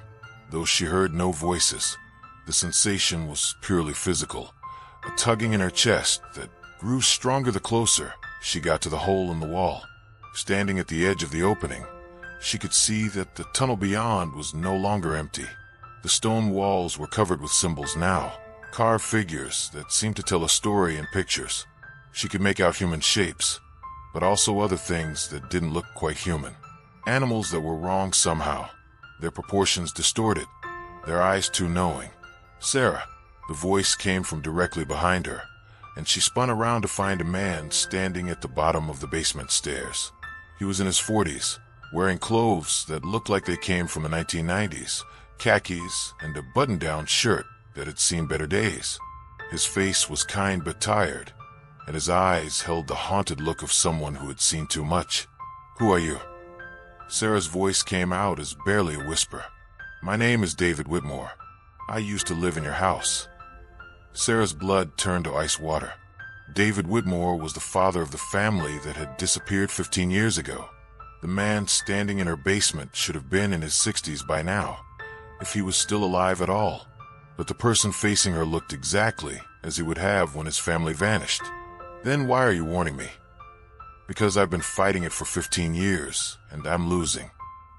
though she heard no voices. The sensation was purely physical, a tugging in her chest that grew stronger the closer she got to the hole in the wall. Standing at the edge of the opening, she could see that the tunnel beyond was no longer empty. The stone walls were covered with symbols now, carved figures that seemed to tell a story in pictures. She could make out human shapes, but also other things that didn't look quite human. Animals that were wrong somehow, their proportions distorted, their eyes too knowing. "Sarah," the voice came from directly behind her, and she spun around to find a man standing at the bottom of the basement stairs. He was in his 40s, wearing clothes that looked like they came from the 1990s, khakis, and a button-down shirt that had seen better days. His face was kind but tired, and his eyes held the haunted look of someone who had seen too much. "Who are you?" Sarah's voice came out as barely a whisper. "My name is David Whitmore. I used to live in your house." Sarah's blood turned to ice water. David Whitmore was the father of the family that had disappeared 15 years ago. The man standing in her basement should have been in his 60s by now, if he was still alive at all. But the person facing her looked exactly as he would have when his family vanished. "Then why are you warning me?" "Because I've been fighting it for 15 years, and I'm losing.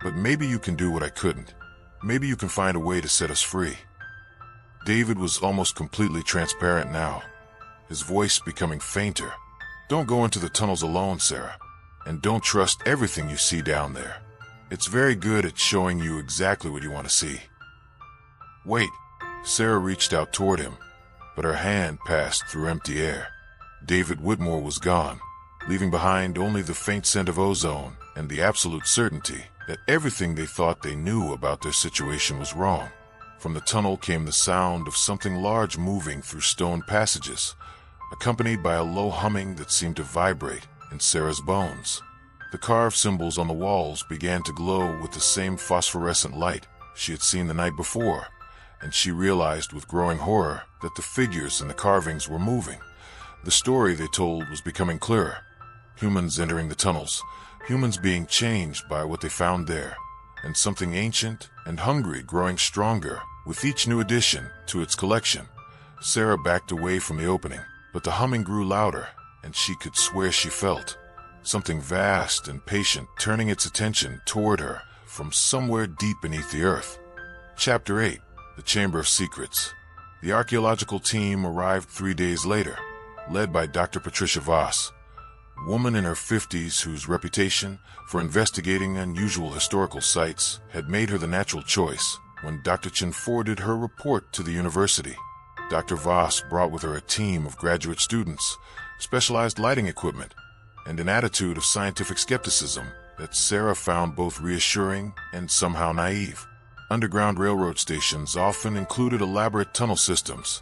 But maybe you can do what I couldn't. Maybe you can find a way to set us free." David was almost completely transparent now, his voice becoming fainter. "Don't go into the tunnels alone, Sarah, and don't trust everything you see down there. It's very good at showing you exactly what you want to see." "Wait." Sarah reached out toward him, but her hand passed through empty air. David Whitmore was gone, leaving behind only the faint scent of ozone and the absolute certainty that everything they thought they knew about their situation was wrong. From the tunnel came the sound of something large moving through stone passages, accompanied by a low humming that seemed to vibrate in Sarah's bones. The carved symbols on the walls began to glow with the same phosphorescent light she had seen the night before, and she realized with growing horror that the figures in the carvings were moving. The story they told was becoming clearer. Humans entering the tunnels, humans being changed by what they found there, and something ancient and hungry growing stronger with each new addition to its collection. Sarah backed away from the opening, but the humming grew louder, and she could swear she felt something vast and patient turning its attention toward her from somewhere deep beneath the earth. Chapter 8. The Chamber of Secrets. The archaeological team arrived 3 days later, led by Dr. Patricia Voss, a woman in her 50s whose reputation for investigating unusual historical sites had made her the natural choice when Dr. Chen forwarded her report to the university. Dr. Voss brought with her a team of graduate students, specialized lighting equipment, and an attitude of scientific skepticism that Sarah found both reassuring and somehow naive. Underground railroad stations often included elaborate tunnel systems.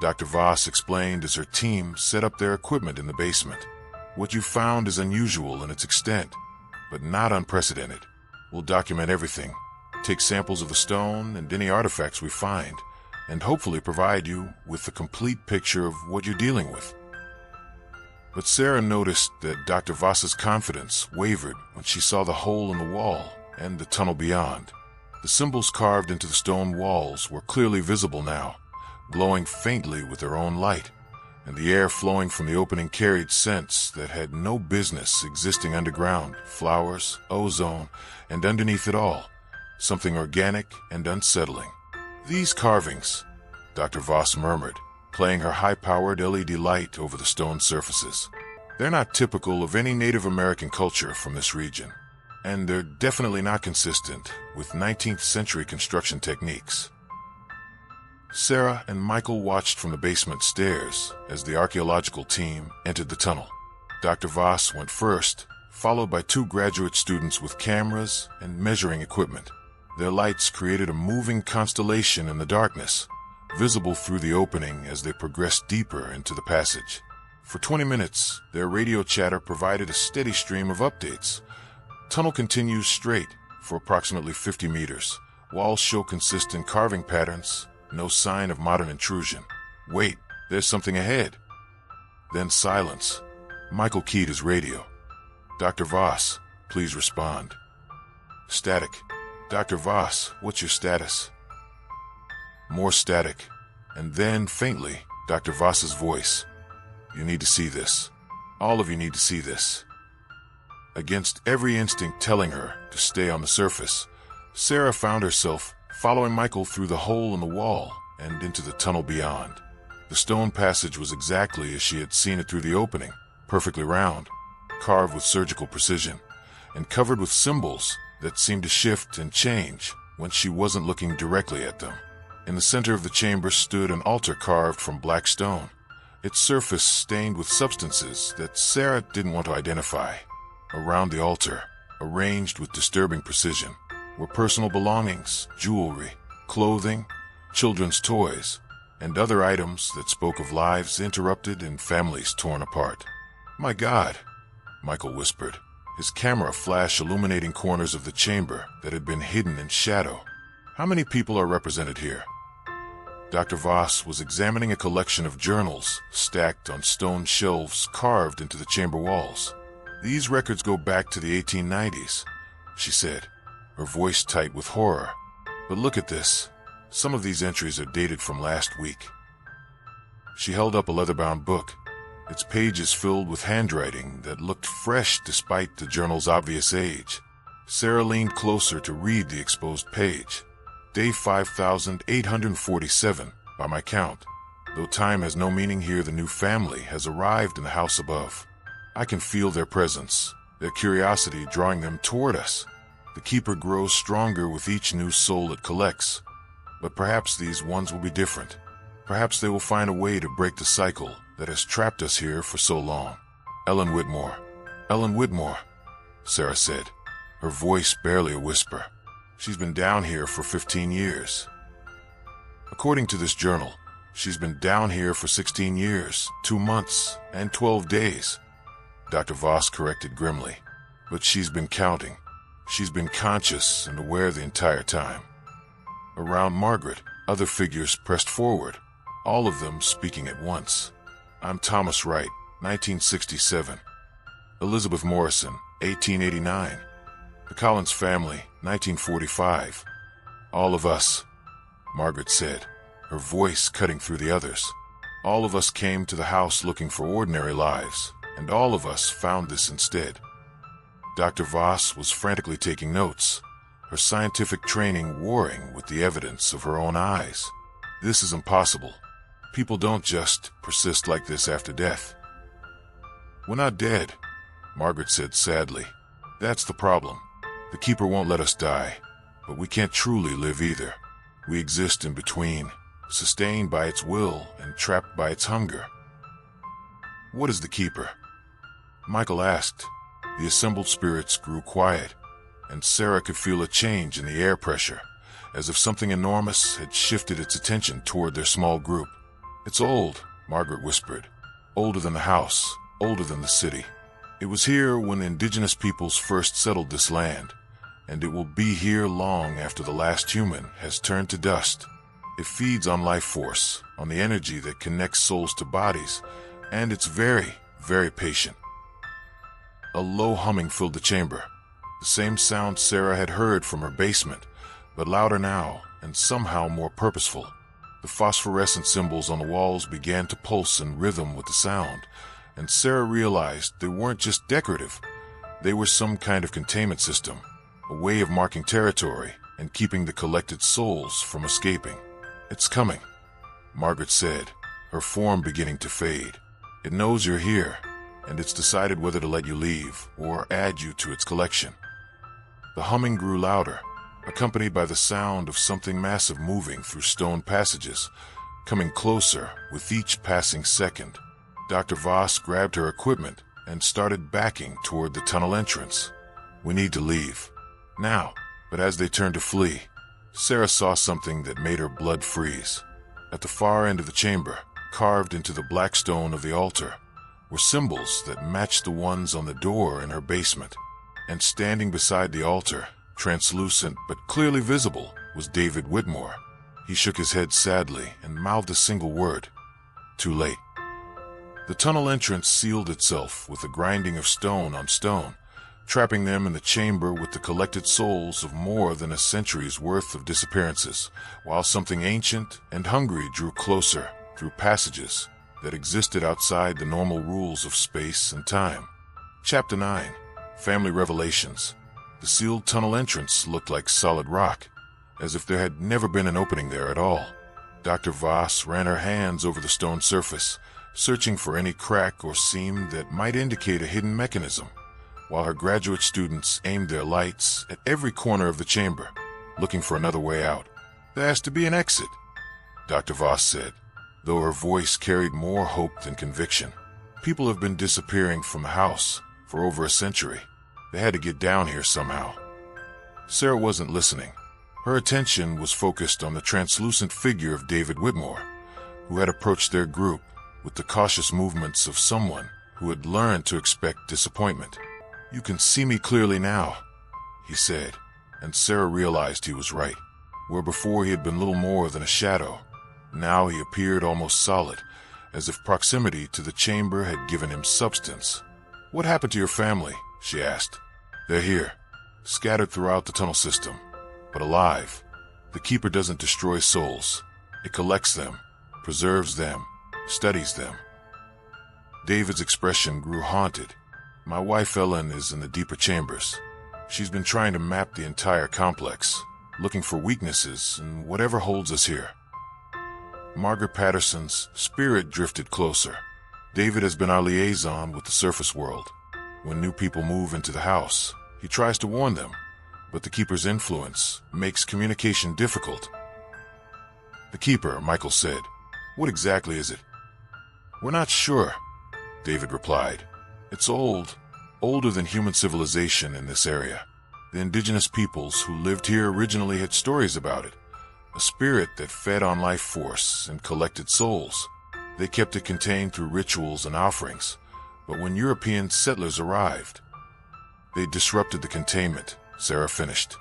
Dr. Voss explained as her team set up their equipment in the basement. What you found is unusual in its extent, but not unprecedented. We'll document everything, take samples of the stone and any artifacts we find, and hopefully provide you with a complete picture of what you're dealing with. But Sarah noticed that Dr. Voss's confidence wavered when she saw the hole in the wall and the tunnel beyond. The symbols carved into the stone walls were clearly visible now, glowing faintly with their own light, and the air flowing from the opening carried scents that had no business existing underground: flowers, ozone, and underneath it all, something organic and unsettling. "These carvings," Dr. Voss murmured, playing her high-powered LED light over the stone surfaces. "They're not typical of any Native American culture from this region, and they're definitely not consistent with 19th century construction techniques." Sarah and Michael watched from the basement stairs as the archaeological team entered the tunnel. Dr. Voss went first, followed by two graduate students with cameras and measuring equipment. Their lights created a moving constellation in the darkness, visible through the opening as they progressed deeper into the passage. For 20 minutes, their radio chatter provided a steady stream of updates. Tunnel continues straight for approximately 50 meters. Walls show consistent carving patterns, no sign of modern intrusion. "Wait, there's something ahead." Then silence. Michael keyed his radio. "Dr. Voss, please respond." Static. "Dr. Voss, what's your status?" More static, and then, faintly, Dr. Voss's voice. "You need to see this. All of you need to see this." Against every instinct telling her to stay on the surface, Sarah found herself following Michael through the hole in the wall and into the tunnel beyond. The stone passage was exactly as she had seen it through the opening, perfectly round, carved with surgical precision, and covered with symbols that seemed to shift and change when she wasn't looking directly at them. In the center of the chamber stood an altar carved from black stone, its surface stained with substances that Sarah didn't want to identify. Around the altar, arranged with disturbing precision, were personal belongings, jewelry, clothing, children's toys, and other items that spoke of lives interrupted and families torn apart. "My God," Michael whispered, his camera flash illuminating corners of the chamber that had been hidden in shadow. "How many people are represented here?" Dr. Voss was examining a collection of journals stacked on stone shelves carved into the chamber walls. "These records go back to the 1890s, she said, her voice tight with horror. "But look at this. Some of these entries are dated from last week." She held up a leather-bound book, its pages filled with handwriting that looked fresh despite the journal's obvious age. Sarah leaned closer to read the exposed page. "Day 5847, by my count. Though time has no meaning here, the new family has arrived in the house above. I can feel their presence, their curiosity drawing them toward us. The keeper grows stronger with each new soul it collects. But perhaps these ones will be different. Perhaps they will find a way to break the cycle that has trapped us here for so long." "Ellen Whitmore. Ellen Whitmore," Sarah said, her voice barely a whisper. "She's been down here for 15 years. According to this journal, she's been down here for 16 years, 2 months, and 12 days. Dr. Voss corrected grimly. "But she's been counting. She's been conscious and aware the entire time." Around Margaret, other figures pressed forward, all of them speaking at once. "I'm Thomas Wright, 1967. Elizabeth Morrison, 1889. The Collins family, 1945. All of us," Margaret said, her voice cutting through the others. "All of us came to the house looking for ordinary lives, and all of us found this instead." Dr. Voss was frantically taking notes, her scientific training warring with the evidence of her own eyes. "This is impossible. People don't just persist like this after death." "We're not dead," Margaret said sadly. "That's the problem. The keeper won't let us die, but we can't truly live either. We exist in between, sustained by its will and trapped by its hunger." "What is the keeper?" Michael asked, The assembled spirits grew quiet, and Sarah could feel a change in the air pressure, as if something enormous had shifted its attention toward their small group. "It's old," Margaret whispered. "Older than the house, older than the city. It was here when the indigenous peoples first settled this land, and it will be here long after the last human has turned to dust. It feeds on life force, on the energy that connects souls to bodies, and it's very, very patient." A low humming filled the chamber, the same sound Sarah had heard from her basement, but louder now and somehow more purposeful. The phosphorescent symbols on the walls began to pulse in rhythm with the sound, and Sarah realized they weren't just decorative. They were some kind of containment system, a way of marking territory and keeping the collected souls from escaping. "It's coming," Margaret said, her form beginning to fade. "It knows you're here, and it's decided whether to let you leave or add you to its collection." The humming grew louder, accompanied by the sound of something massive moving through stone passages, coming closer with each passing second. Dr. Voss grabbed her equipment and started backing toward the tunnel entrance. "We need to leave. Now." But as they turned to flee, Sarah saw something that made her blood freeze. At the far end of the chamber, carved into the black stone of the altar, were symbols that matched the ones on the door in her basement. And standing beside the altar, translucent but clearly visible, was David Whitmore. He shook his head sadly and mouthed a single word: "Too late." The tunnel entrance sealed itself with a grinding of stone on stone, trapping them in the chamber with the collected souls of more than a century's worth of disappearances, while something ancient and hungry drew closer through passages that existed outside the normal rules of space and time. Chapter 9. Family Revelations. The sealed tunnel entrance looked like solid rock, as if there had never been an opening there at all. Dr. Voss ran her hands over the stone surface, searching for any crack or seam that might indicate a hidden mechanism, while her graduate students aimed their lights at every corner of the chamber, looking for another way out. "There has to be an exit," Dr. Voss said, though her voice carried more hope than conviction. "People have been disappearing from the house for over a century. They had to get down here somehow." Sarah wasn't listening. Her attention was focused on the translucent figure of David Whitmore, who had approached their group with the cautious movements of someone who had learned to expect disappointment. "You can see me clearly now," he said, and Sarah realized he was right. Where before he had been little more than a shadow, now he appeared almost solid, as if proximity to the chamber had given him substance. "What happened to your family?" she asked. "They're here, scattered throughout the tunnel system, but alive. The Keeper doesn't destroy souls. It collects them, preserves them, studies them." David's expression grew haunted. "My wife Ellen is in the deeper chambers. She's been trying to map the entire complex, looking for weaknesses and whatever holds us here." Margaret Patterson's spirit drifted closer. "David has been our liaison with the surface world. When new people move into the house, he tries to warn them, but the Keeper's influence makes communication difficult." "The Keeper," Michael said. "What exactly is it?" "We're not sure," David replied. "It's old, older than human civilization in this area. The indigenous peoples who lived here originally had stories about it, a spirit that fed on life force and collected souls. They kept it contained through rituals and offerings, but when European settlers arrived, they disrupted the containment," Sarah finished.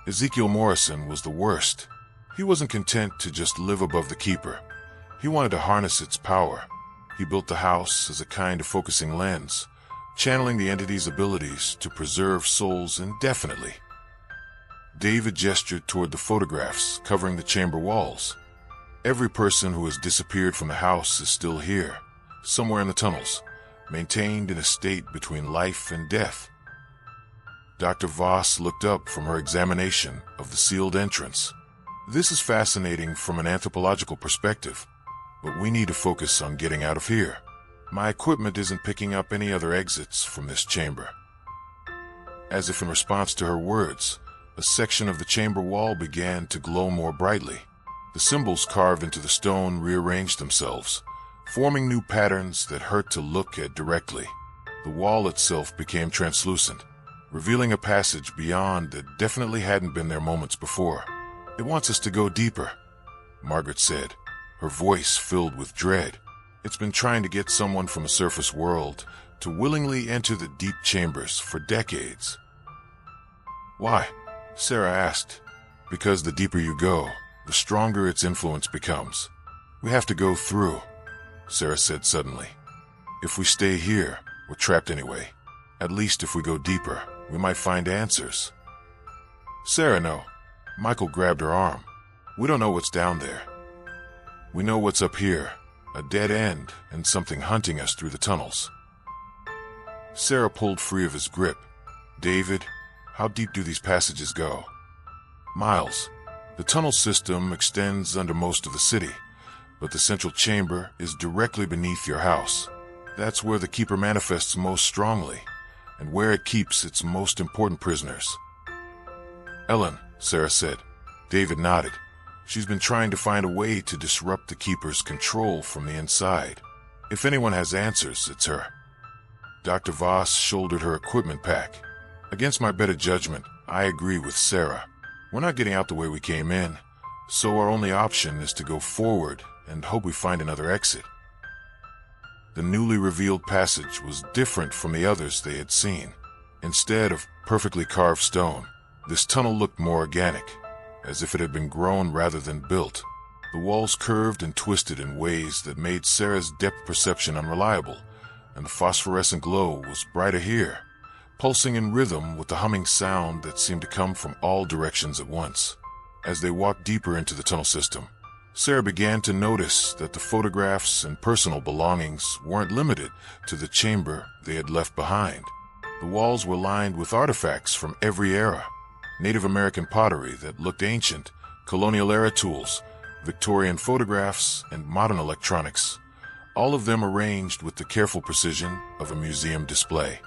"Ezekiel Morrison was the worst. He wasn't content to just live above the Keeper. He wanted to harness its power. He built the house as a kind of focusing lens, channeling the entity's abilities to preserve souls indefinitely." David gestured toward the photographs covering the chamber walls. "Every person who has disappeared from the house is still here, somewhere in the tunnels, maintained in a state between life and death." Dr. Voss looked up from her examination of the sealed entrance. "This is fascinating from an anthropological perspective, but we need to focus on getting out of here. My equipment isn't picking up any other exits from this chamber." As if in response to her words, a section of the chamber wall began to glow more brightly. The symbols carved into the stone rearranged themselves, forming new patterns that hurt to look at directly. The wall itself became translucent, revealing a passage beyond that definitely hadn't been there moments before. "It wants us to go deeper," Margaret said, her voice filled with dread. "It's been trying to get someone from a surface world to willingly enter the deep chambers for decades." "Why?" Sarah asked. "Because the deeper you go, the stronger its influence becomes. We have to go through," Sarah said suddenly. "If we stay here, we're trapped anyway. At least if we go deeper, we might find answers." "Sarah, no." Michael grabbed her arm. "We don't know what's down there. We know what's up here, a dead end and something hunting us through the tunnels." Sarah pulled free of his grip. "David, how deep do these passages go?" "Miles. The tunnel system extends under most of the city, but the central chamber is directly beneath your house. That's where the Keeper manifests most strongly, and where it keeps its most important prisoners." "Ellen," Sarah said. David nodded. "She's been trying to find a way to disrupt the Keeper's control from the inside. If anyone has answers, it's her." Dr. Voss shouldered her equipment pack. "Against my better judgment, I agree with Sarah. We're not getting out the way we came in, so our only option is to go forward and hope we find another exit." The newly revealed passage was different from the others they had seen. Instead of perfectly carved stone, this tunnel looked more organic, as if it had been grown rather than built. The walls curved and twisted in ways that made Sarah's depth perception unreliable, and the phosphorescent glow was brighter here, pulsing in rhythm with the humming sound that seemed to come from all directions at once. As they walked deeper into the tunnel system, Sarah began to notice that the photographs and personal belongings weren't limited to the chamber they had left behind. The walls were lined with artifacts from every era: Native American pottery that looked ancient, colonial-era tools, Victorian photographs, and modern electronics, all of them arranged with the careful precision of a museum display.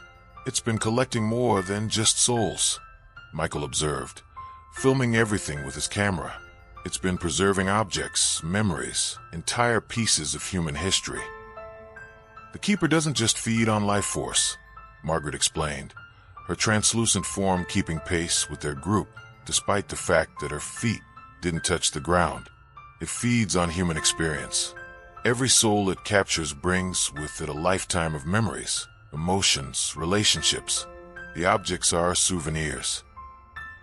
"It's been collecting more than just souls," Michael observed, filming everything with his camera. "It's been preserving objects, memories, entire pieces of human history." "The Keeper doesn't just feed on life force," Margaret explained, her translucent form keeping pace with their group, despite the fact that her feet didn't touch the ground. "It feeds on human experience. Every soul it captures brings with it a lifetime of memories, emotions, relationships. The objects are souvenirs."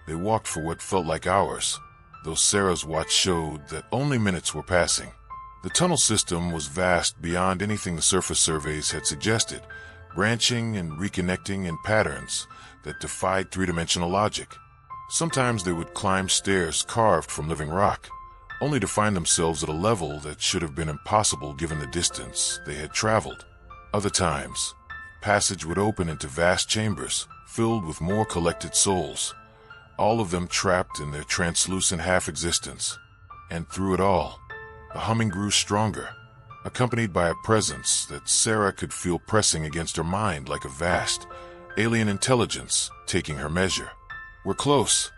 They walked for what felt like hours, though Sarah's watch showed that only minutes were passing. The tunnel system was vast beyond anything the surface surveys had suggested, branching and reconnecting in patterns that defied three-dimensional logic. Sometimes they would climb stairs carved from living rock, only to find themselves at a level that should have been impossible given the distance they had traveled. Other times, passage would open into vast chambers filled with more collected souls, all of them trapped in their translucent half-existence. And through it all, the humming grew stronger, accompanied by a presence that Sarah could feel pressing against her mind like a vast, alien intelligence taking her measure. "We're close,"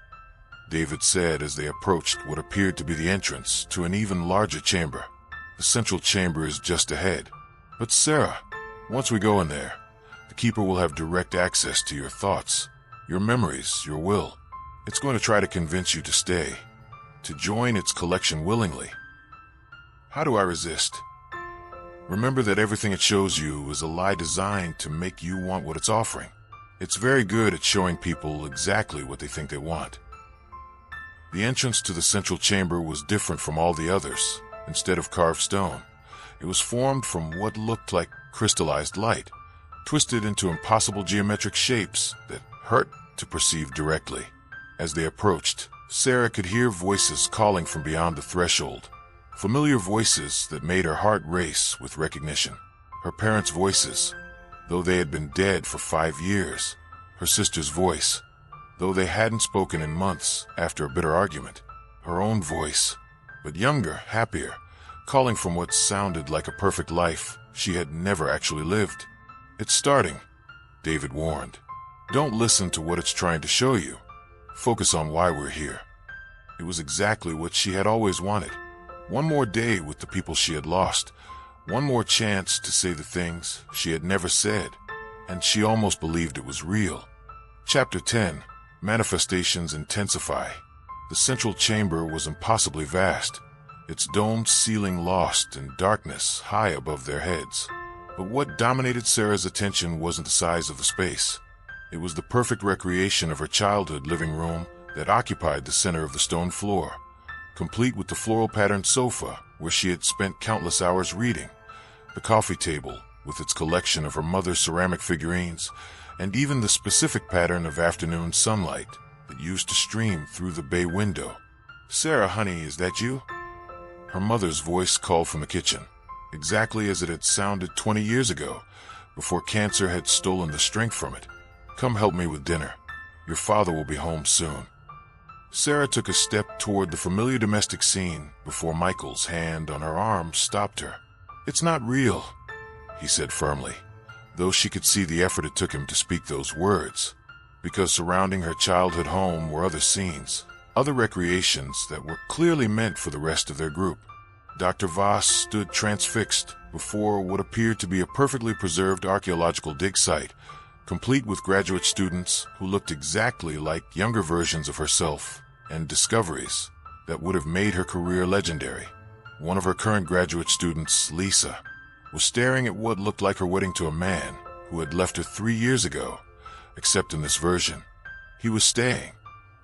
David said as they approached what appeared to be the entrance to an even larger chamber. "The central chamber is just ahead. But Sarah, once we go in there, the Keeper will have direct access to your thoughts, your memories, your will. It's going to try to convince you to stay, to join its collection willingly. How do I resist? Remember that everything it shows you is a lie designed to make you want what it's offering. It's very good at showing people exactly what they think they want." The entrance to the central chamber was different from all the others. Instead of carved stone, it was formed from what looked like crystallized light, twisted into impossible geometric shapes that hurt to perceive directly. As they approached, Sarah could hear voices calling from beyond the threshold, familiar voices that made her heart race with recognition. Her parents' voices, though they had been dead for 5 years. Her sister's voice, though they hadn't spoken in months after a bitter argument. Her own voice, but younger, happier, calling from what sounded like a perfect life she had never actually lived. "It's starting," David warned. "Don't listen to what it's trying to show you. Focus on why we're here." It was exactly what she had always wanted. One more day with the people she had lost. One more chance to say the things she had never said. and she almost believed it was real. Chapter 10. Manifestations intensify. The central chamber was impossibly vast, its domed ceiling lost in darkness high above their heads. But what dominated Sarah's attention wasn't the size of the space. It was the perfect recreation of her childhood living room that occupied the center of the stone floor, complete with the floral-patterned sofa where she had spent countless hours reading, the coffee table with its collection of her mother's ceramic figurines, and even the specific pattern of afternoon sunlight that used to stream through the bay window. "Sarah, honey, is that you?" Her mother's voice called from the kitchen, exactly as it had sounded 20 years ago, before cancer had stolen the strength from it. "Come help me with dinner. Your father will be home soon." Sarah took a step toward the familiar domestic scene before Michael's hand on her arm stopped her. "It's not real," he said firmly, though she could see the effort it took him to speak those words, because surrounding her childhood home were other scenes, other recreations that were clearly meant for the rest of their group. Dr. Voss stood transfixed before what appeared to be a perfectly preserved archaeological dig site, complete with graduate students who looked exactly like younger versions of herself, and discoveries that would have made her career legendary. One of her current graduate students, Lisa, was staring at what looked like her wedding to a man who had left her 3 years ago, except in this version, he was staying,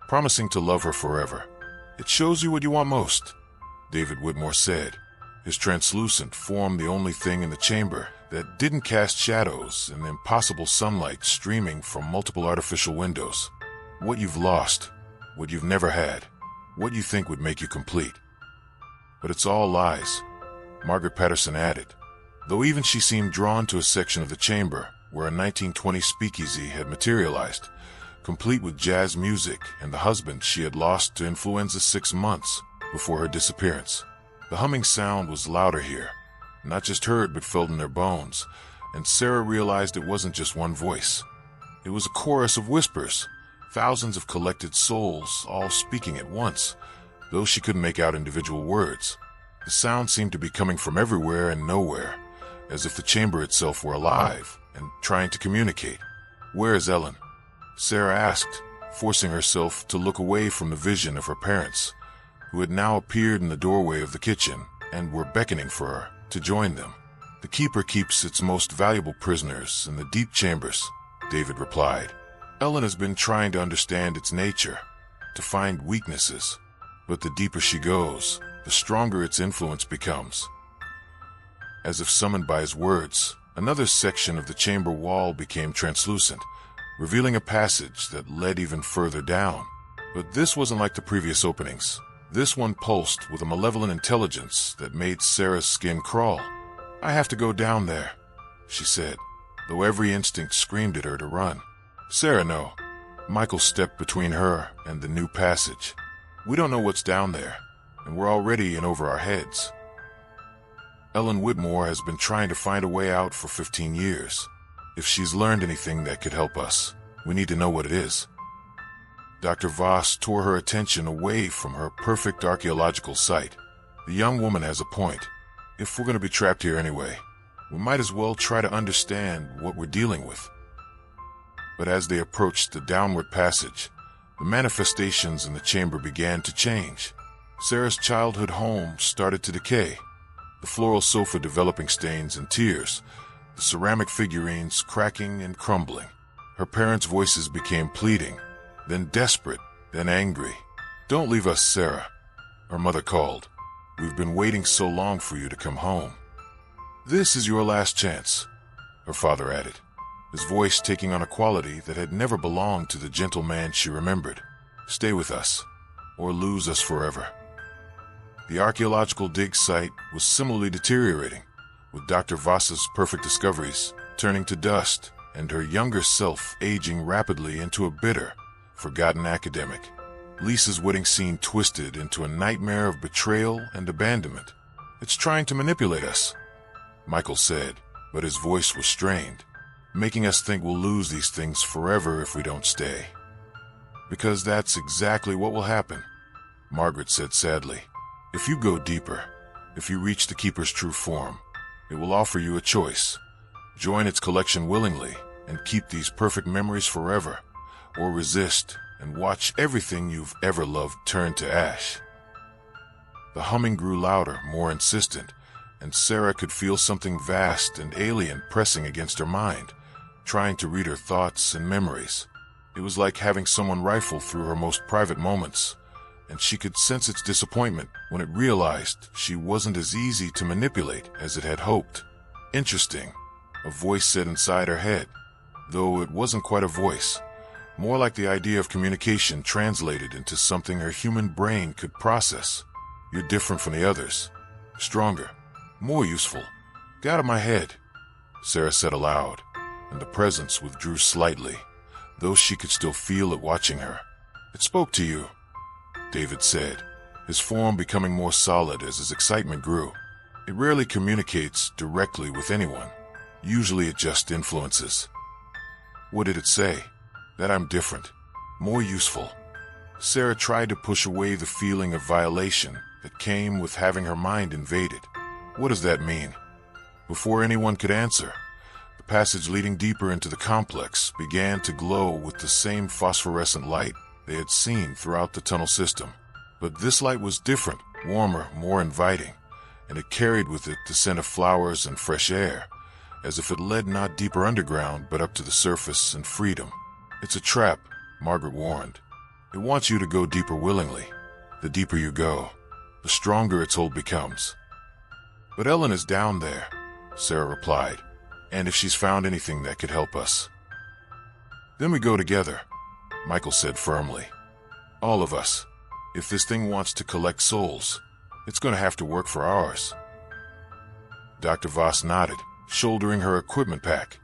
promising to love her forever. "It shows you what you want most," David Whitmore said, his translucent form the only thing in the chamber that didn't cast shadows in the impossible sunlight streaming from multiple artificial windows. "What you've lost, what you've never had, what you think would make you complete." "But it's all lies," Margaret Patterson added, though even she seemed drawn to a section of the chamber where a 1920 speakeasy had materialized, complete with jazz music and the husband she had lost to influenza 6 months before her disappearance. The humming sound was louder here, not just heard but felt in their bones, and Sarah realized it wasn't just one voice. It was a chorus of whispers, thousands of collected souls all speaking at once, though she couldn't make out individual words. The sound seemed to be coming from everywhere and nowhere, as if the chamber itself were alive and trying to communicate. "Where is Ellen?" Sarah asked, forcing herself to look away from the vision of her parents, who had now appeared in the doorway of the kitchen and were beckoning for her to join them. "The keeper keeps its most valuable prisoners in the deep chambers," David replied. "Ellen has been trying to understand its nature, to find weaknesses, but the deeper she goes, the stronger its influence becomes." As if summoned by his words, another section of the chamber wall became translucent, revealing a passage that led even further down. But this wasn't like the previous openings. This one pulsed with a malevolent intelligence that made Sarah's skin crawl. "I have to go down there," she said, though every instinct screamed at her to run. "Sarah, no." Michael stepped between her and the new passage. "We don't know what's down there, and we're already in over our heads. Ellen Whitmore has been trying to find a way out for 15 years. If she's learned anything that could help us, we need to know what it is." Dr. Voss tore her attention away from her perfect archaeological site. "The young woman has a point. If we're going to be trapped here anyway, we might as well try to understand what we're dealing with." But as they approached the downward passage, the manifestations in the chamber began to change. Sarah's childhood home started to decay, the floral sofa developing stains and tears, the ceramic figurines cracking and crumbling. Her parents' voices became pleading, then desperate, then angry. "Don't leave us, Sarah," her mother called. "We've been waiting so long for you to come home." "This is your last chance," her father added, his voice taking on a quality that had never belonged to the gentle man she remembered. "Stay with us, or lose us forever." The archaeological dig site was similarly deteriorating, with Dr. Voss's perfect discoveries turning to dust and her younger self aging rapidly into a bitter, forgotten academic. Lisa's wedding scene twisted into a nightmare of betrayal and abandonment. "It's trying to manipulate us," Michael said, but his voice was strained, "making us think we'll lose these things forever if we don't stay." "Because that's exactly what will happen," Margaret said sadly. "If you go deeper, if you reach the Keeper's true form, it will offer you a choice. Join its collection willingly, and keep these perfect memories forever, or resist and watch everything you've ever loved turn to ash. The humming grew louder, more insistent, and Sarah could feel something vast and alien pressing against her mind, trying to read her thoughts and memories. It was like having someone rifle through her most private moments, and she could sense its disappointment when it realized she wasn't as easy to manipulate as it had hoped. Interesting, a voice said inside her head, though it wasn't quite a voice, more like the idea of communication translated into something her human brain could process. You're different from the others. Stronger. More useful. Get out of my head, Sarah said aloud, and the presence withdrew slightly, though she could still feel it watching her. It spoke to you, David said, his form becoming more solid as his excitement grew. It rarely communicates directly with anyone. Usually it just influences. What did it say? That I'm different. More useful. Sarah tried to push away the feeling of violation that came with having her mind invaded. What does that mean? Before anyone could answer, the passage leading deeper into the complex began to glow with the same phosphorescent light they had seen throughout the tunnel system. But this light was different, warmer, more inviting, and it carried with it the scent of flowers and fresh air, as if it led not deeper underground but up to the surface and freedom. It's a trap, Margaret warned. It wants you to go deeper willingly. The deeper you go, the stronger its hold becomes. But Ellen is down there, Sarah replied, and if she's found anything that could help us. Then we go together, Michael said firmly. All of us. If this thing wants to collect souls, it's going to have to work for ours. Dr. Voss nodded, shouldering her equipment pack.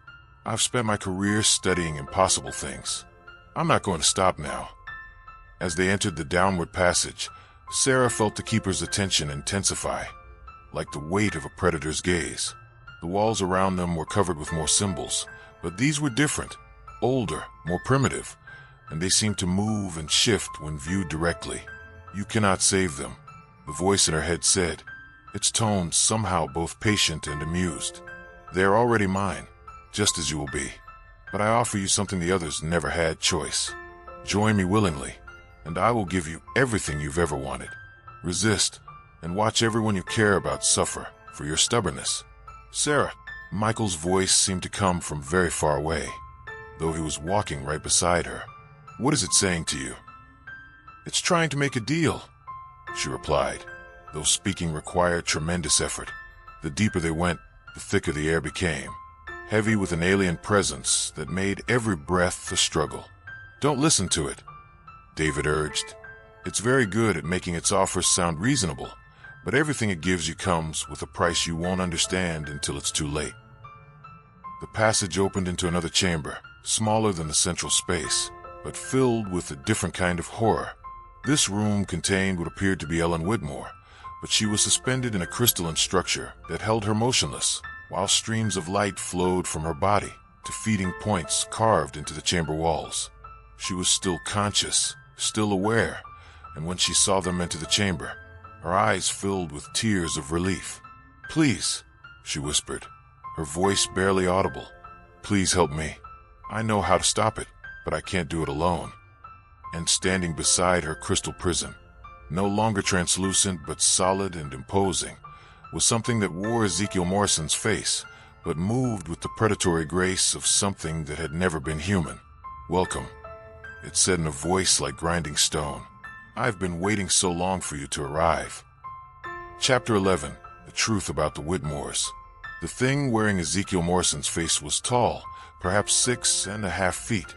I've spent my career studying impossible things. I'm not going to stop now. As they entered the downward passage, Sarah felt the keeper's attention intensify, like the weight of a predator's gaze. The walls around them were covered with more symbols, but these were different, older, more primitive, and they seemed to move and shift when viewed directly. You cannot save them, the voice in her head said, its tone somehow both patient and amused. They are already mine, just as you will be. But I offer you something the others never had choice. Join me willingly, and I will give you everything you've ever wanted. Resist, and watch everyone you care about suffer for your stubbornness. Sarah, Michael's voice seemed to come from very far away, though he was walking right beside her. What is it saying to you? It's trying to make a deal, she replied, though speaking required tremendous effort. The deeper they went, the thicker the air became, heavy with an alien presence that made every breath a struggle. Don't listen to it, David urged. It's very good at making its offers sound reasonable, but everything it gives you comes with a price you won't understand until it's too late. The passage opened into another chamber, smaller than the central space, but filled with a different kind of horror. This room contained what appeared to be Ellen Whitmore, but she was suspended in a crystalline structure that held her motionless, while streams of light flowed from her body to feeding points carved into the chamber walls. She was still conscious, still aware, and when she saw them enter the chamber, her eyes filled with tears of relief. Please, she whispered, her voice barely audible. Please help me. I know how to stop it, but I can't do it alone. And standing beside her crystal prison, no longer translucent but solid and imposing, was something that wore Ezekiel Morrison's face, but moved with the predatory grace of something that had never been human. Welcome, it said in a voice like grinding stone. I've been waiting so long for you to arrive. Chapter 11, The Truth About the Whitmores. The thing wearing Ezekiel Morrison's face was tall, perhaps 6.5 feet,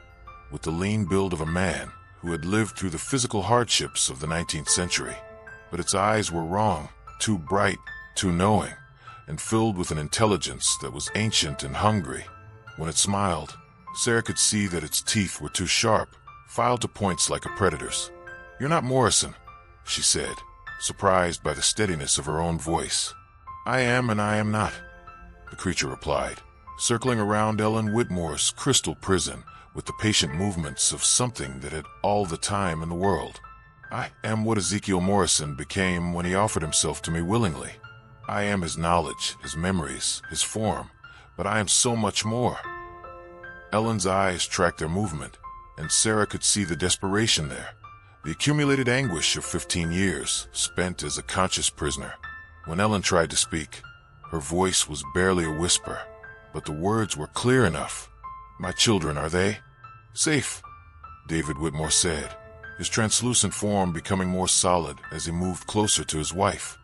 with the lean build of a man who had lived through the physical hardships of the 19th century. But its eyes were wrong, too bright, too knowing, and filled with an intelligence that was ancient and hungry. When it smiled, Sarah could see that its teeth were too sharp, filed to points like a predator's. You're not Morrison, she said, surprised by the steadiness of her own voice. I am and I am not, the creature replied, circling around Ellen Whitmore's crystal prison with the patient movements of something that had all the time in the world. I am what Ezekiel Morrison became when he offered himself to me willingly. I am his knowledge, his memories, his form, but I am so much more. Ellen's eyes tracked their movement, and Sarah could see the desperation there. The accumulated anguish of 15 years spent as a conscious prisoner. When Ellen tried to speak, her voice was barely a whisper, but the words were clear enough. "My children, are they safe?" David Whitmore said, his translucent form becoming more solid as he moved closer to his wife.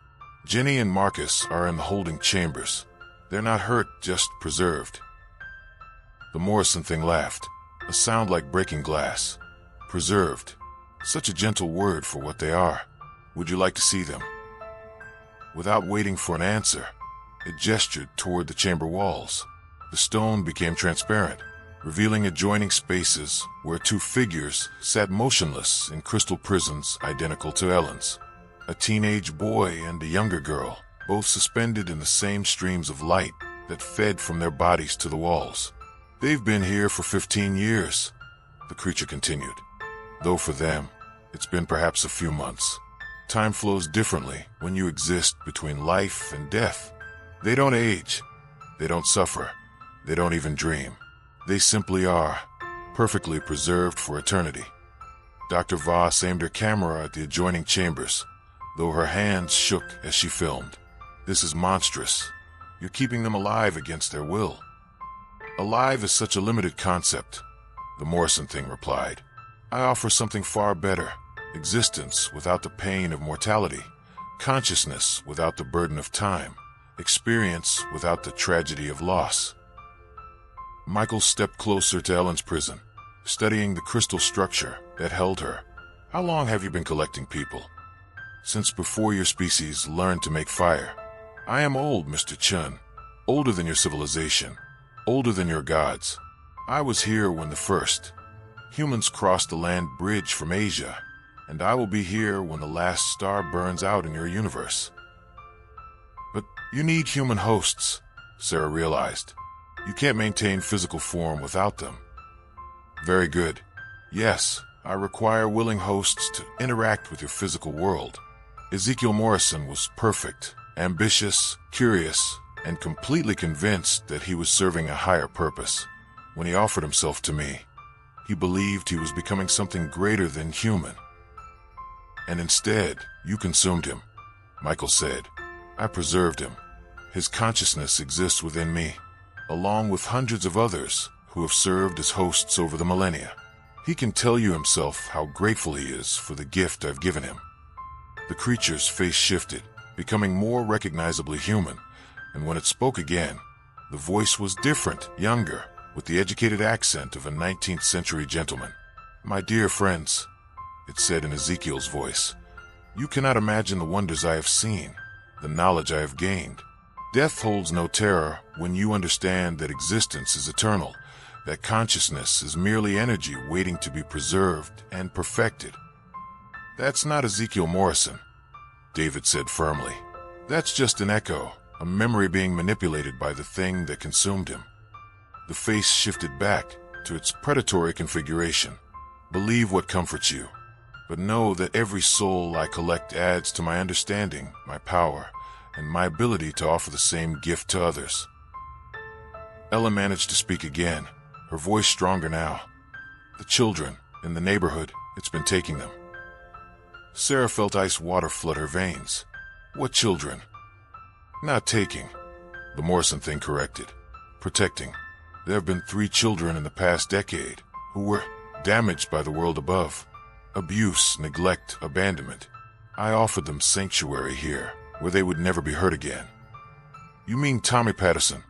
"Jenny and Marcus are in the holding chambers. They're not hurt, just preserved." The Morrison thing laughed, a sound like breaking glass. Preserved. Such a gentle word for what they are. "Would you like to see them?" Without waiting for an answer, it gestured toward the chamber walls. The stone became transparent, revealing adjoining spaces where two figures sat motionless in crystal prisons identical to Ellen's. A teenage boy and a younger girl, both suspended in the same streams of light that fed from their bodies to the walls. "They've been here for 15 years, the creature continued. "Though for them, it's been perhaps a few months. Time flows differently when you exist between life and death. They don't age. They don't suffer. They don't even dream. They simply are, perfectly preserved for eternity." Dr. Voss aimed her camera at the adjoining chambers, though her hands shook as she filmed. "This is monstrous. You're keeping them alive against their will." "Alive is such a limited concept," the Morrison thing replied. "I offer something far better. Existence without the pain of mortality. Consciousness without the burden of time. Experience without the tragedy of loss." Michael stepped closer to Ellen's prison, studying the crystal structure that held her. "How long have you been collecting people?" "Since before your species learned to make fire. I am old, Mr. Chen. Older than your civilization. Older than your gods. I was here when the first humans crossed the land bridge from Asia, and I will be here when the last star burns out in your universe." "But you need human hosts," Sarah realized. "You can't maintain physical form without them." "Very good. Yes, I require willing hosts to interact with your physical world." Ezekiel Morrison was perfect, ambitious, curious, and completely convinced that he was serving a higher purpose. When he offered himself to me, he believed he was becoming something greater than human. "And instead, you consumed him," Michael said. "I preserved him. His consciousness exists within me, along with hundreds of others who have served as hosts over the millennia. He can tell you himself how grateful he is for the gift I've given him." The creature's face shifted, becoming more recognizably human, and when it spoke again, the voice was different, younger, with the educated accent of a 19th century gentleman. "My dear friends," it said in Ezekiel's voice, "you cannot imagine the wonders I have seen, the knowledge I have gained. Death holds no terror when you understand that existence is eternal, that consciousness is merely energy waiting to be preserved and perfected." "That's not Ezekiel Morrison," David said firmly. "That's just an echo, a memory being manipulated by the thing that consumed him." The face shifted back to its predatory configuration. "Believe what comforts you, but know that every soul I collect adds to my understanding, my power, and my ability to offer the same gift to others." Ellen managed to speak again, her voice stronger now. "The children, in the neighborhood, it's been taking them." Sarah felt ice water flood her veins. "What children?" "Not taking," the Morrison thing corrected. "Protecting. There have been 3 children in the past decade who were damaged by the world above. Abuse, neglect, abandonment. I offered them sanctuary here, where they would never be hurt again." "You mean Tommy Patterson?"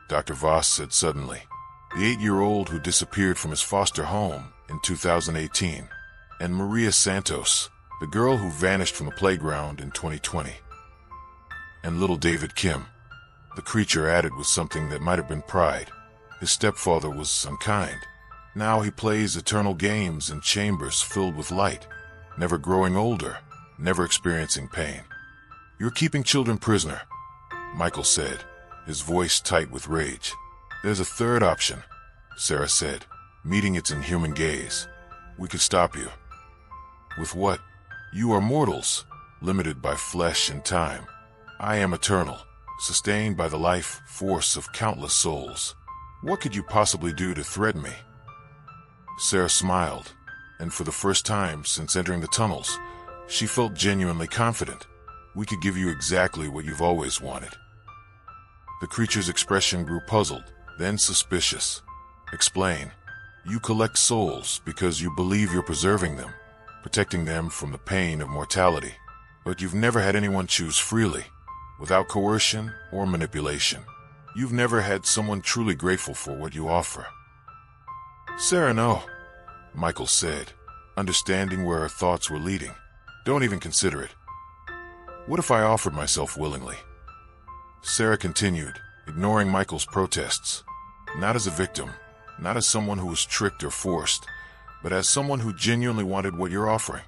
Dr. Voss said suddenly. "The 8-year-old who disappeared from his foster home in 2018. And Maria Santos, the girl who vanished from the playground in 2020. And little David Kim," the creature added with something that might have been pride. "His stepfather was unkind. Now he plays eternal games in chambers filled with light, never growing older, never experiencing pain." "You're keeping children prisoner," Michael said, his voice tight with rage. "There's a third option," Sarah said, meeting its inhuman gaze. "We could stop you." "With what?" "You are mortals, limited by flesh and time. I am eternal, sustained by the life force of countless souls. What could you possibly do to threaten me? Sarah smiled, and for the first time since entering the tunnels, she felt genuinely confident. We could give you exactly what you've always wanted. The creature's expression grew puzzled, then suspicious. Explain. You collect souls because you believe you're preserving them, protecting them from the pain of mortality. But you've never had anyone choose freely, without coercion or manipulation. You've never had someone truly grateful for what you offer. Sarah, no, Michael said, understanding where her thoughts were leading. Don't even consider it. What if I offered myself willingly? Sarah continued, ignoring Michael's protests. Not as a victim, not as someone who was tricked or forced, but as someone who genuinely wanted what you're offering.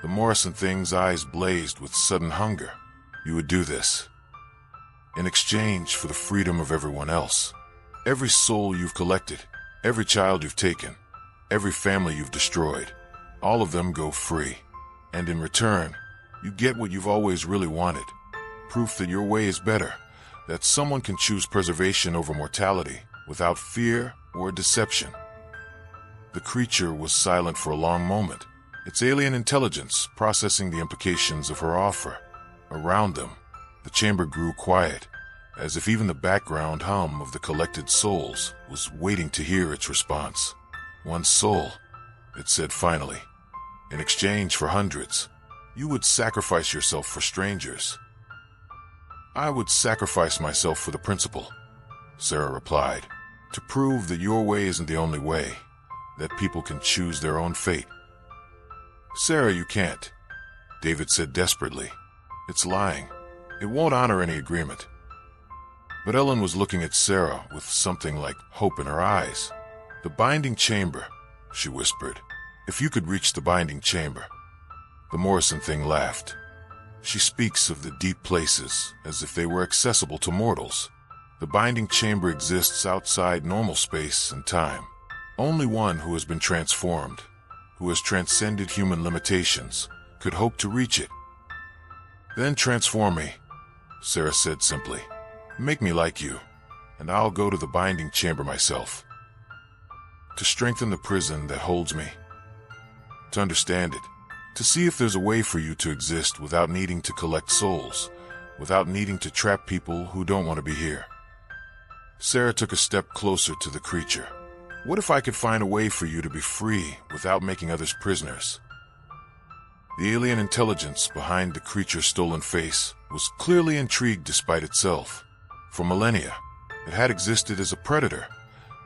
The Morrison thing's eyes blazed with sudden hunger. You would do this in exchange for the freedom of everyone else. Every soul you've collected, every child you've taken, every family you've destroyed, all of them go free. And in return, you get what you've always really wanted. Proof that your way is better, that someone can choose preservation over mortality without fear or deception. The creature was silent for a long moment, its alien intelligence processing the implications of her offer. Around them, the chamber grew quiet, as if even the background hum of the collected souls was waiting to hear its response. One soul, it said finally. In exchange for hundreds, you would sacrifice yourself for strangers. I would sacrifice myself for the principle, Sarah replied, to prove that your way isn't the only way, that people can choose their own fate. Sarah, you can't, David said desperately. It's lying. It won't honor any agreement. But Ellen was looking at Sarah with something like hope in her eyes. The binding chamber, she whispered. If you could reach the binding chamber. The Morrison thing laughed. She speaks of the deep places as if they were accessible to mortals. The binding chamber exists outside normal space and time. Only one who has been transformed, who has transcended human limitations, could hope to reach it. Then transform me, Sarah said simply. Make me like you, and I'll go to the binding chamber myself. To strengthen the prison that holds me. To understand it. To see if there's a way for you to exist without needing to collect souls, without needing to trap people who don't want to be here. Sarah took a step closer to the creature. What if I could find a way for you to be free without making others prisoners? The alien intelligence behind the creature's stolen face was clearly intrigued despite itself. For millennia, it had existed as a predator,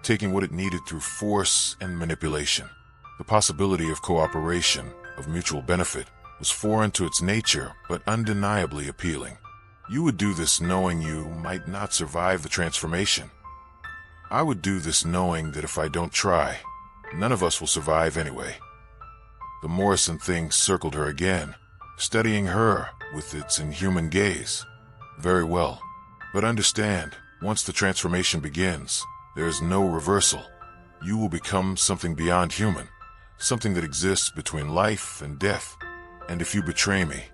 taking what it needed through force and manipulation. The possibility of cooperation, of mutual benefit, was foreign to its nature, but undeniably appealing. You would do this knowing you might not survive the transformation. I would do this knowing that if I don't try, none of us will survive anyway. The Morrison thing circled her again, studying her with its inhuman gaze. Very well. But understand, once the transformation begins, there is no reversal. You will become something beyond human. Something that exists between life and death. And if you betray me,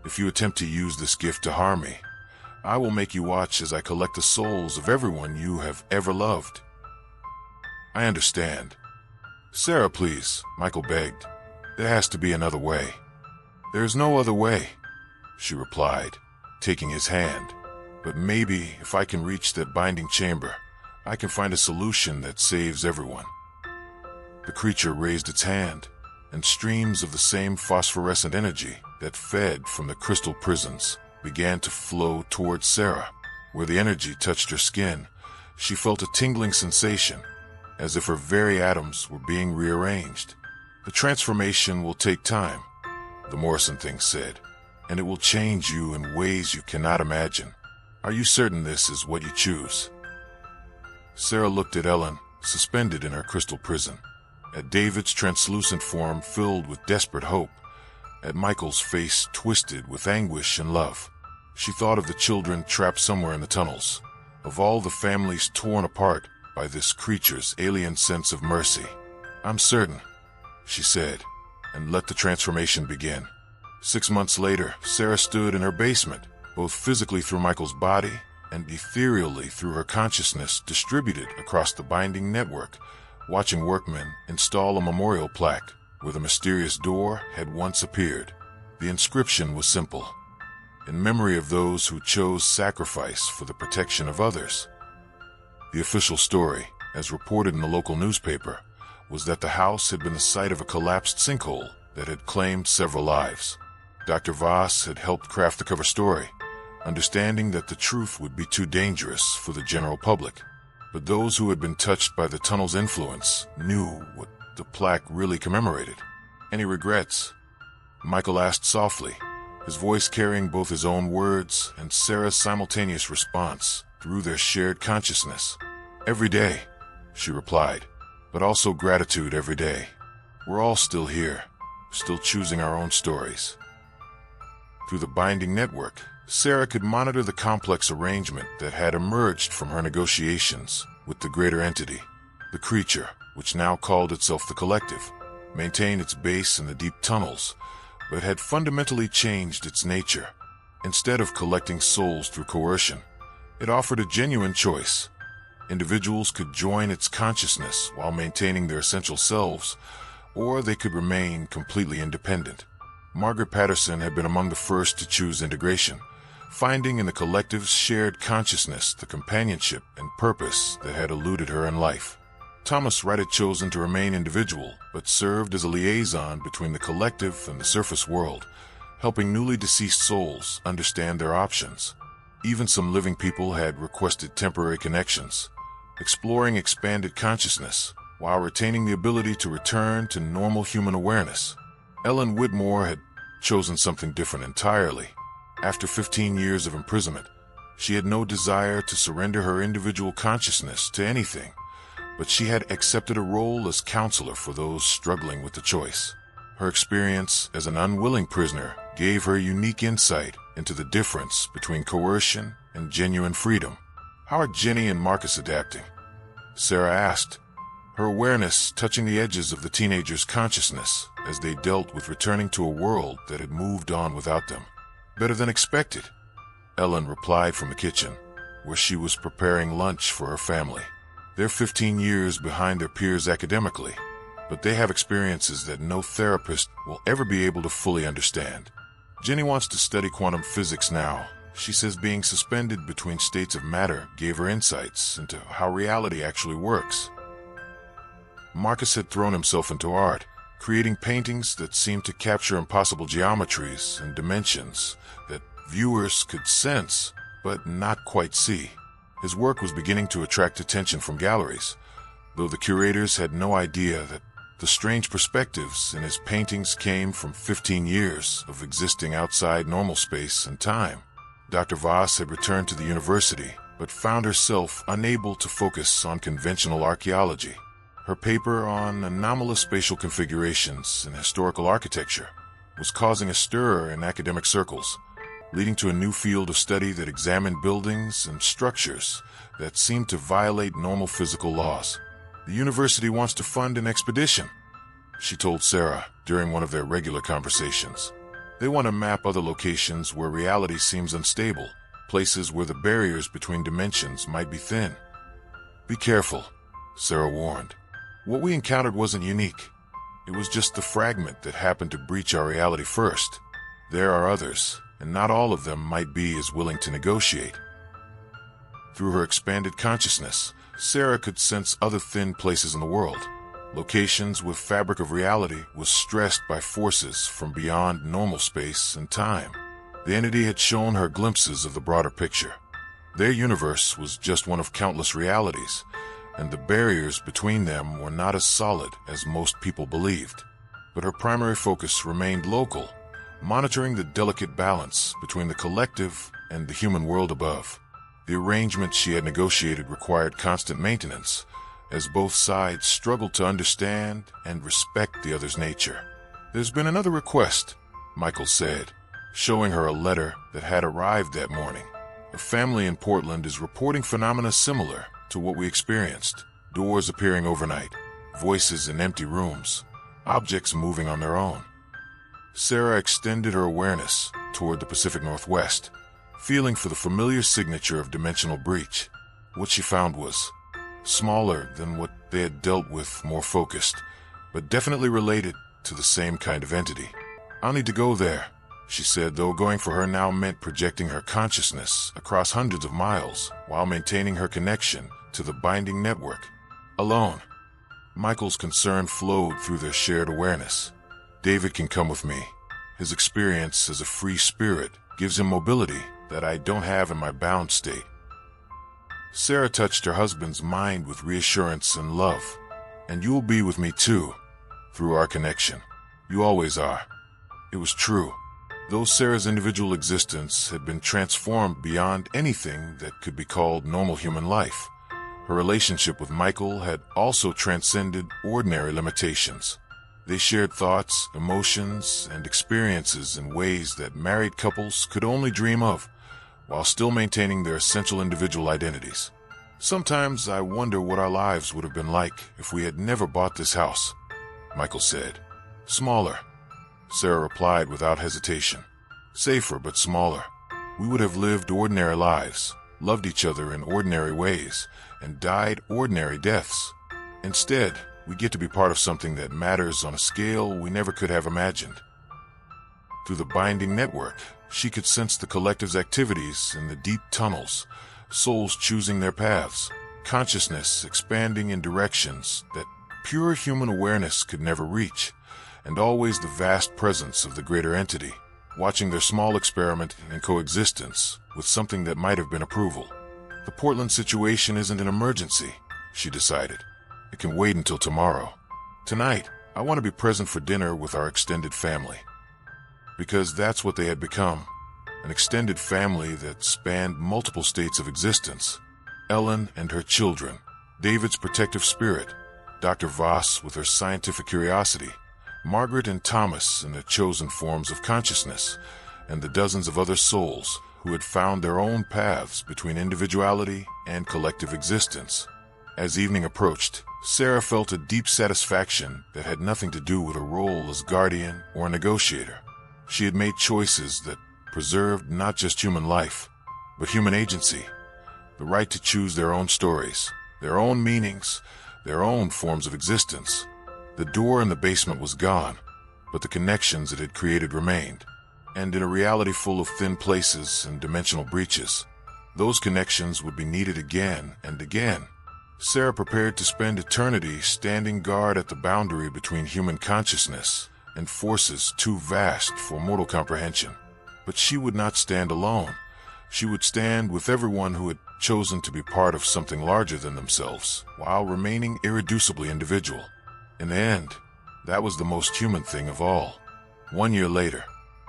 if you attempt to use this gift to harm me, I will make you watch as I collect the souls of everyone you have ever loved. I understand. Sarah, please, Michael begged. There has to be another way. There is no other way, she replied, taking his hand. But maybe if I can reach that binding chamber, I can find a solution that saves everyone. The creature raised its hand, and streams of the same phosphorescent energy that fed from the crystal prisons began to flow towards Sarah. Where the energy touched her skin, she felt a tingling sensation, as if her very atoms were being rearranged. The transformation will take time, the Morrison thing said, and it will change you in ways you cannot imagine. Are you certain this is what you choose? Sarah looked at Ellen, suspended in her crystal prison, at David's translucent form filled with desperate hope, at Michael's face twisted with anguish and love. She thought of the children trapped somewhere in the tunnels, of all the families torn apart by this creature's alien sense of mercy. I'm certain, she said, and let the transformation begin. 6 months later, Sarah stood in her basement, both physically through Michael's body and ethereally through her consciousness distributed across the binding network, watching workmen install a memorial plaque where the mysterious door had once appeared. The inscription was simple: in memory of those who chose sacrifice for the protection of others. The official story, as reported in the local newspaper, was that the house had been the site of a collapsed sinkhole that had claimed several lives. Dr. Voss had helped craft the cover story, understanding that the truth would be too dangerous for the general public. But those who had been touched by the tunnel's influence knew what the plaque really commemorated. Any regrets? Michael asked softly, his voice carrying both his own words and Sarah's simultaneous response through their shared consciousness. Every day, she replied, but also gratitude every day. We're all still here, still choosing our own stories. Through the binding network, Sarah could monitor the complex arrangement that had emerged from her negotiations with the greater entity. The creature, which now called itself the Collective, maintained its base in the deep tunnels, but had fundamentally changed its nature. Instead of collecting souls through coercion, it offered a genuine choice. Individuals could join its consciousness while maintaining their essential selves, or they could remain completely independent. Margaret Patterson had been among the first to choose integration, finding in the Collective's shared consciousness the companionship and purpose that had eluded her in life. Thomas Wright had chosen to remain individual, but served as a liaison between the Collective and the surface world, helping newly deceased souls understand their options. Even some living people had requested temporary connections, exploring expanded consciousness while retaining the ability to return to normal human awareness. Ellen Whitmore had chosen something different entirely. After 15 years of imprisonment, she had no desire to surrender her individual consciousness to anything, but she had accepted a role as counselor for those struggling with the choice. Her experience as an unwilling prisoner gave her unique insight into the difference between coercion and genuine freedom. How are Jenny and Marcus adapting? Sarah asked, her awareness touching the edges of the teenager's consciousness as they dealt with returning to a world that had moved on without them. Better than expected, Ellen replied from the kitchen, where she was preparing lunch for her family. They're 15 years behind their peers academically, but they have experiences that no therapist will ever be able to fully understand. Jenny wants to study quantum physics now. She says being suspended between states of matter gave her insights into how reality actually works. Marcus had thrown himself into art, creating paintings that seemed to capture impossible geometries and dimensions that viewers could sense, but not quite see. His work was beginning to attract attention from galleries, though the curators had no idea that the strange perspectives in his paintings came from 15 years of existing outside normal space and time. Dr. Voss had returned to the university, but found herself unable to focus on conventional archaeology. Her paper on anomalous spatial configurations in historical architecture was causing a stir in academic circles, leading to a new field of study that examined buildings and structures that seemed to violate normal physical laws. The university wants to fund an expedition, she told Sarah during one of their regular conversations. They want to map other locations where reality seems unstable, places where the barriers between dimensions might be thin. Be careful, Sarah warned. What we encountered wasn't unique. It was just the fragment that happened to breach our reality first. There are others, and not all of them might be as willing to negotiate. Through her expanded consciousness, Sarah could sense other thin places in the world. Locations where fabric of reality was stressed by forces from beyond normal space and time. The entity had shown her glimpses of the broader picture. Their universe was just one of countless realities, and the barriers between them were not as solid as most people believed. But her primary focus remained local, monitoring the delicate balance between the collective and the human world above. The arrangement she had negotiated required constant maintenance, as both sides struggled to understand and respect the other's nature. There's been another request, Michael said, showing her a letter that had arrived that morning. A family in Portland is reporting phenomena similar to what we experienced. Doors appearing overnight, voices in empty rooms, objects moving on their own. Sarah extended her awareness toward the Pacific Northwest, feeling for the familiar signature of dimensional breach. What she found was smaller than what they had dealt with, more focused, but definitely related to the same kind of entity. "I'll need to go there," she said, though going for her now meant projecting her consciousness across hundreds of miles while maintaining her connection to the binding network. Alone. Michael's concern flowed through their shared awareness. "David can come with me. His experience as a free spirit gives him mobility that I don't have in my bound state." Sarah touched her husband's mind with reassurance and love. "And you'll be with me too, through our connection. You always are." It was true. Though Sarah's individual existence had been transformed beyond anything that could be called normal human life, her relationship with Michael had also transcended ordinary limitations. They shared thoughts, emotions, and experiences in ways that married couples could only dream of, while still maintaining their essential individual identities. "Sometimes I wonder what our lives would have been like if we had never bought this house," Michael said. "Smaller," Sarah replied without hesitation. "Safer, but smaller. We would have lived ordinary lives, loved each other in ordinary ways, and died ordinary deaths. Instead, we get to be part of something that matters on a scale we never could have imagined." Through the binding network, she could sense the collective's activities in the deep tunnels, souls choosing their paths, consciousness expanding in directions that pure human awareness could never reach, and always the vast presence of the greater entity, watching their small experiment in coexistence with something that might have been approval. "The Portland situation isn't an emergency," she decided. "It can wait until tomorrow. Tonight, I want to be present for dinner with our extended family." Because that's what they had become, an extended family that spanned multiple states of existence. Ellen and her children, David's protective spirit, Dr. Voss with her scientific curiosity, Margaret and Thomas in their chosen forms of consciousness, and the dozens of other souls who had found their own paths between individuality and collective existence. As evening approached, Sarah felt a deep satisfaction that had nothing to do with a role as guardian or negotiator. She had made choices that preserved not just human life, but human agency, the right to choose their own stories, their own meanings, their own forms of existence. The door in the basement was gone, but the connections it had created remained, and in a reality full of thin places and dimensional breaches, those connections would be needed again and again. Sarah prepared to spend eternity standing guard at the boundary between human consciousness and forces too vast for mortal comprehension. But she would not stand alone. She would stand with everyone who had chosen to be part of something larger than themselves, while remaining irreducibly individual. In the end, that was the most human thing of all. 1 year later,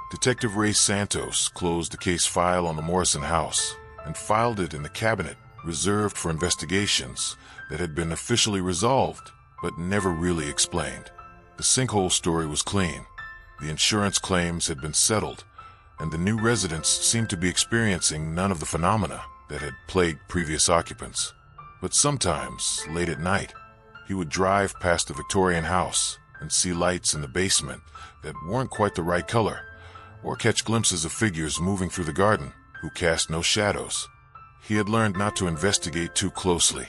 Detective Ray Santos closed the case file on the Morrison house and filed it in the cabinet reserved for investigations that had been officially resolved but never really explained. The sinkhole story was clean. The insurance claims had been settled, and the new residents seemed to be experiencing none of the phenomena that had plagued previous occupants. But sometimes, late at night, he would drive past the Victorian house and see lights in the basement that weren't quite the right color, or catch glimpses of figures moving through the garden who cast no shadows. He had learned not to investigate too closely.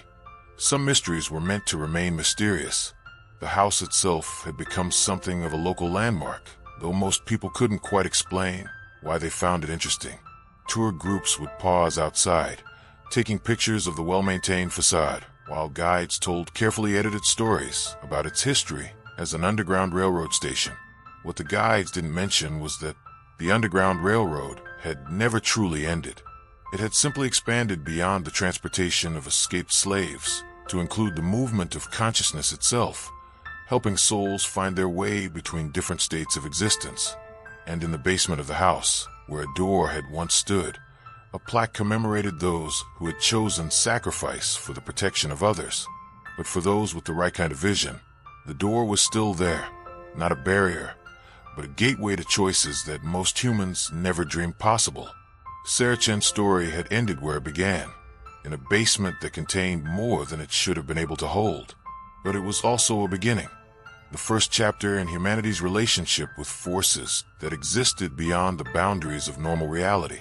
Some mysteries were meant to remain mysterious. The house itself had become something of a local landmark, though most people couldn't quite explain why they found it interesting. Tour groups would pause outside, taking pictures of the well-maintained facade, while guides told carefully edited stories about its history as an underground railroad station. What the guides didn't mention was that the Underground Railroad had never truly ended. It had simply expanded beyond the transportation of escaped slaves to include the movement of consciousness itself, helping souls find their way between different states of existence. And in the basement of the house, where a door had once stood, a plaque commemorated those who had chosen sacrifice for the protection of others. But for those with the right kind of vision, the door was still there, not a barrier, but a gateway to choices that most humans never dreamed possible. Sarah Chen's story had ended where it began, in a basement that contained more than it should have been able to hold. But it was also a beginning, the first chapter in humanity's relationship with forces that existed beyond the boundaries of normal reality.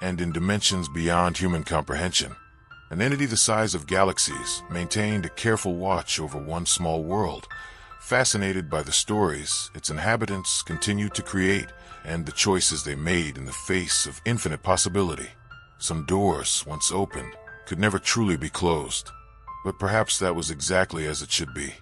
and in dimensions beyond human comprehension. An entity the size of galaxies maintained a careful watch over one small world, fascinated by the stories its inhabitants continued to create and the choices they made in the face of infinite possibility. Some doors, once opened, could never truly be closed. But perhaps that was exactly as it should be.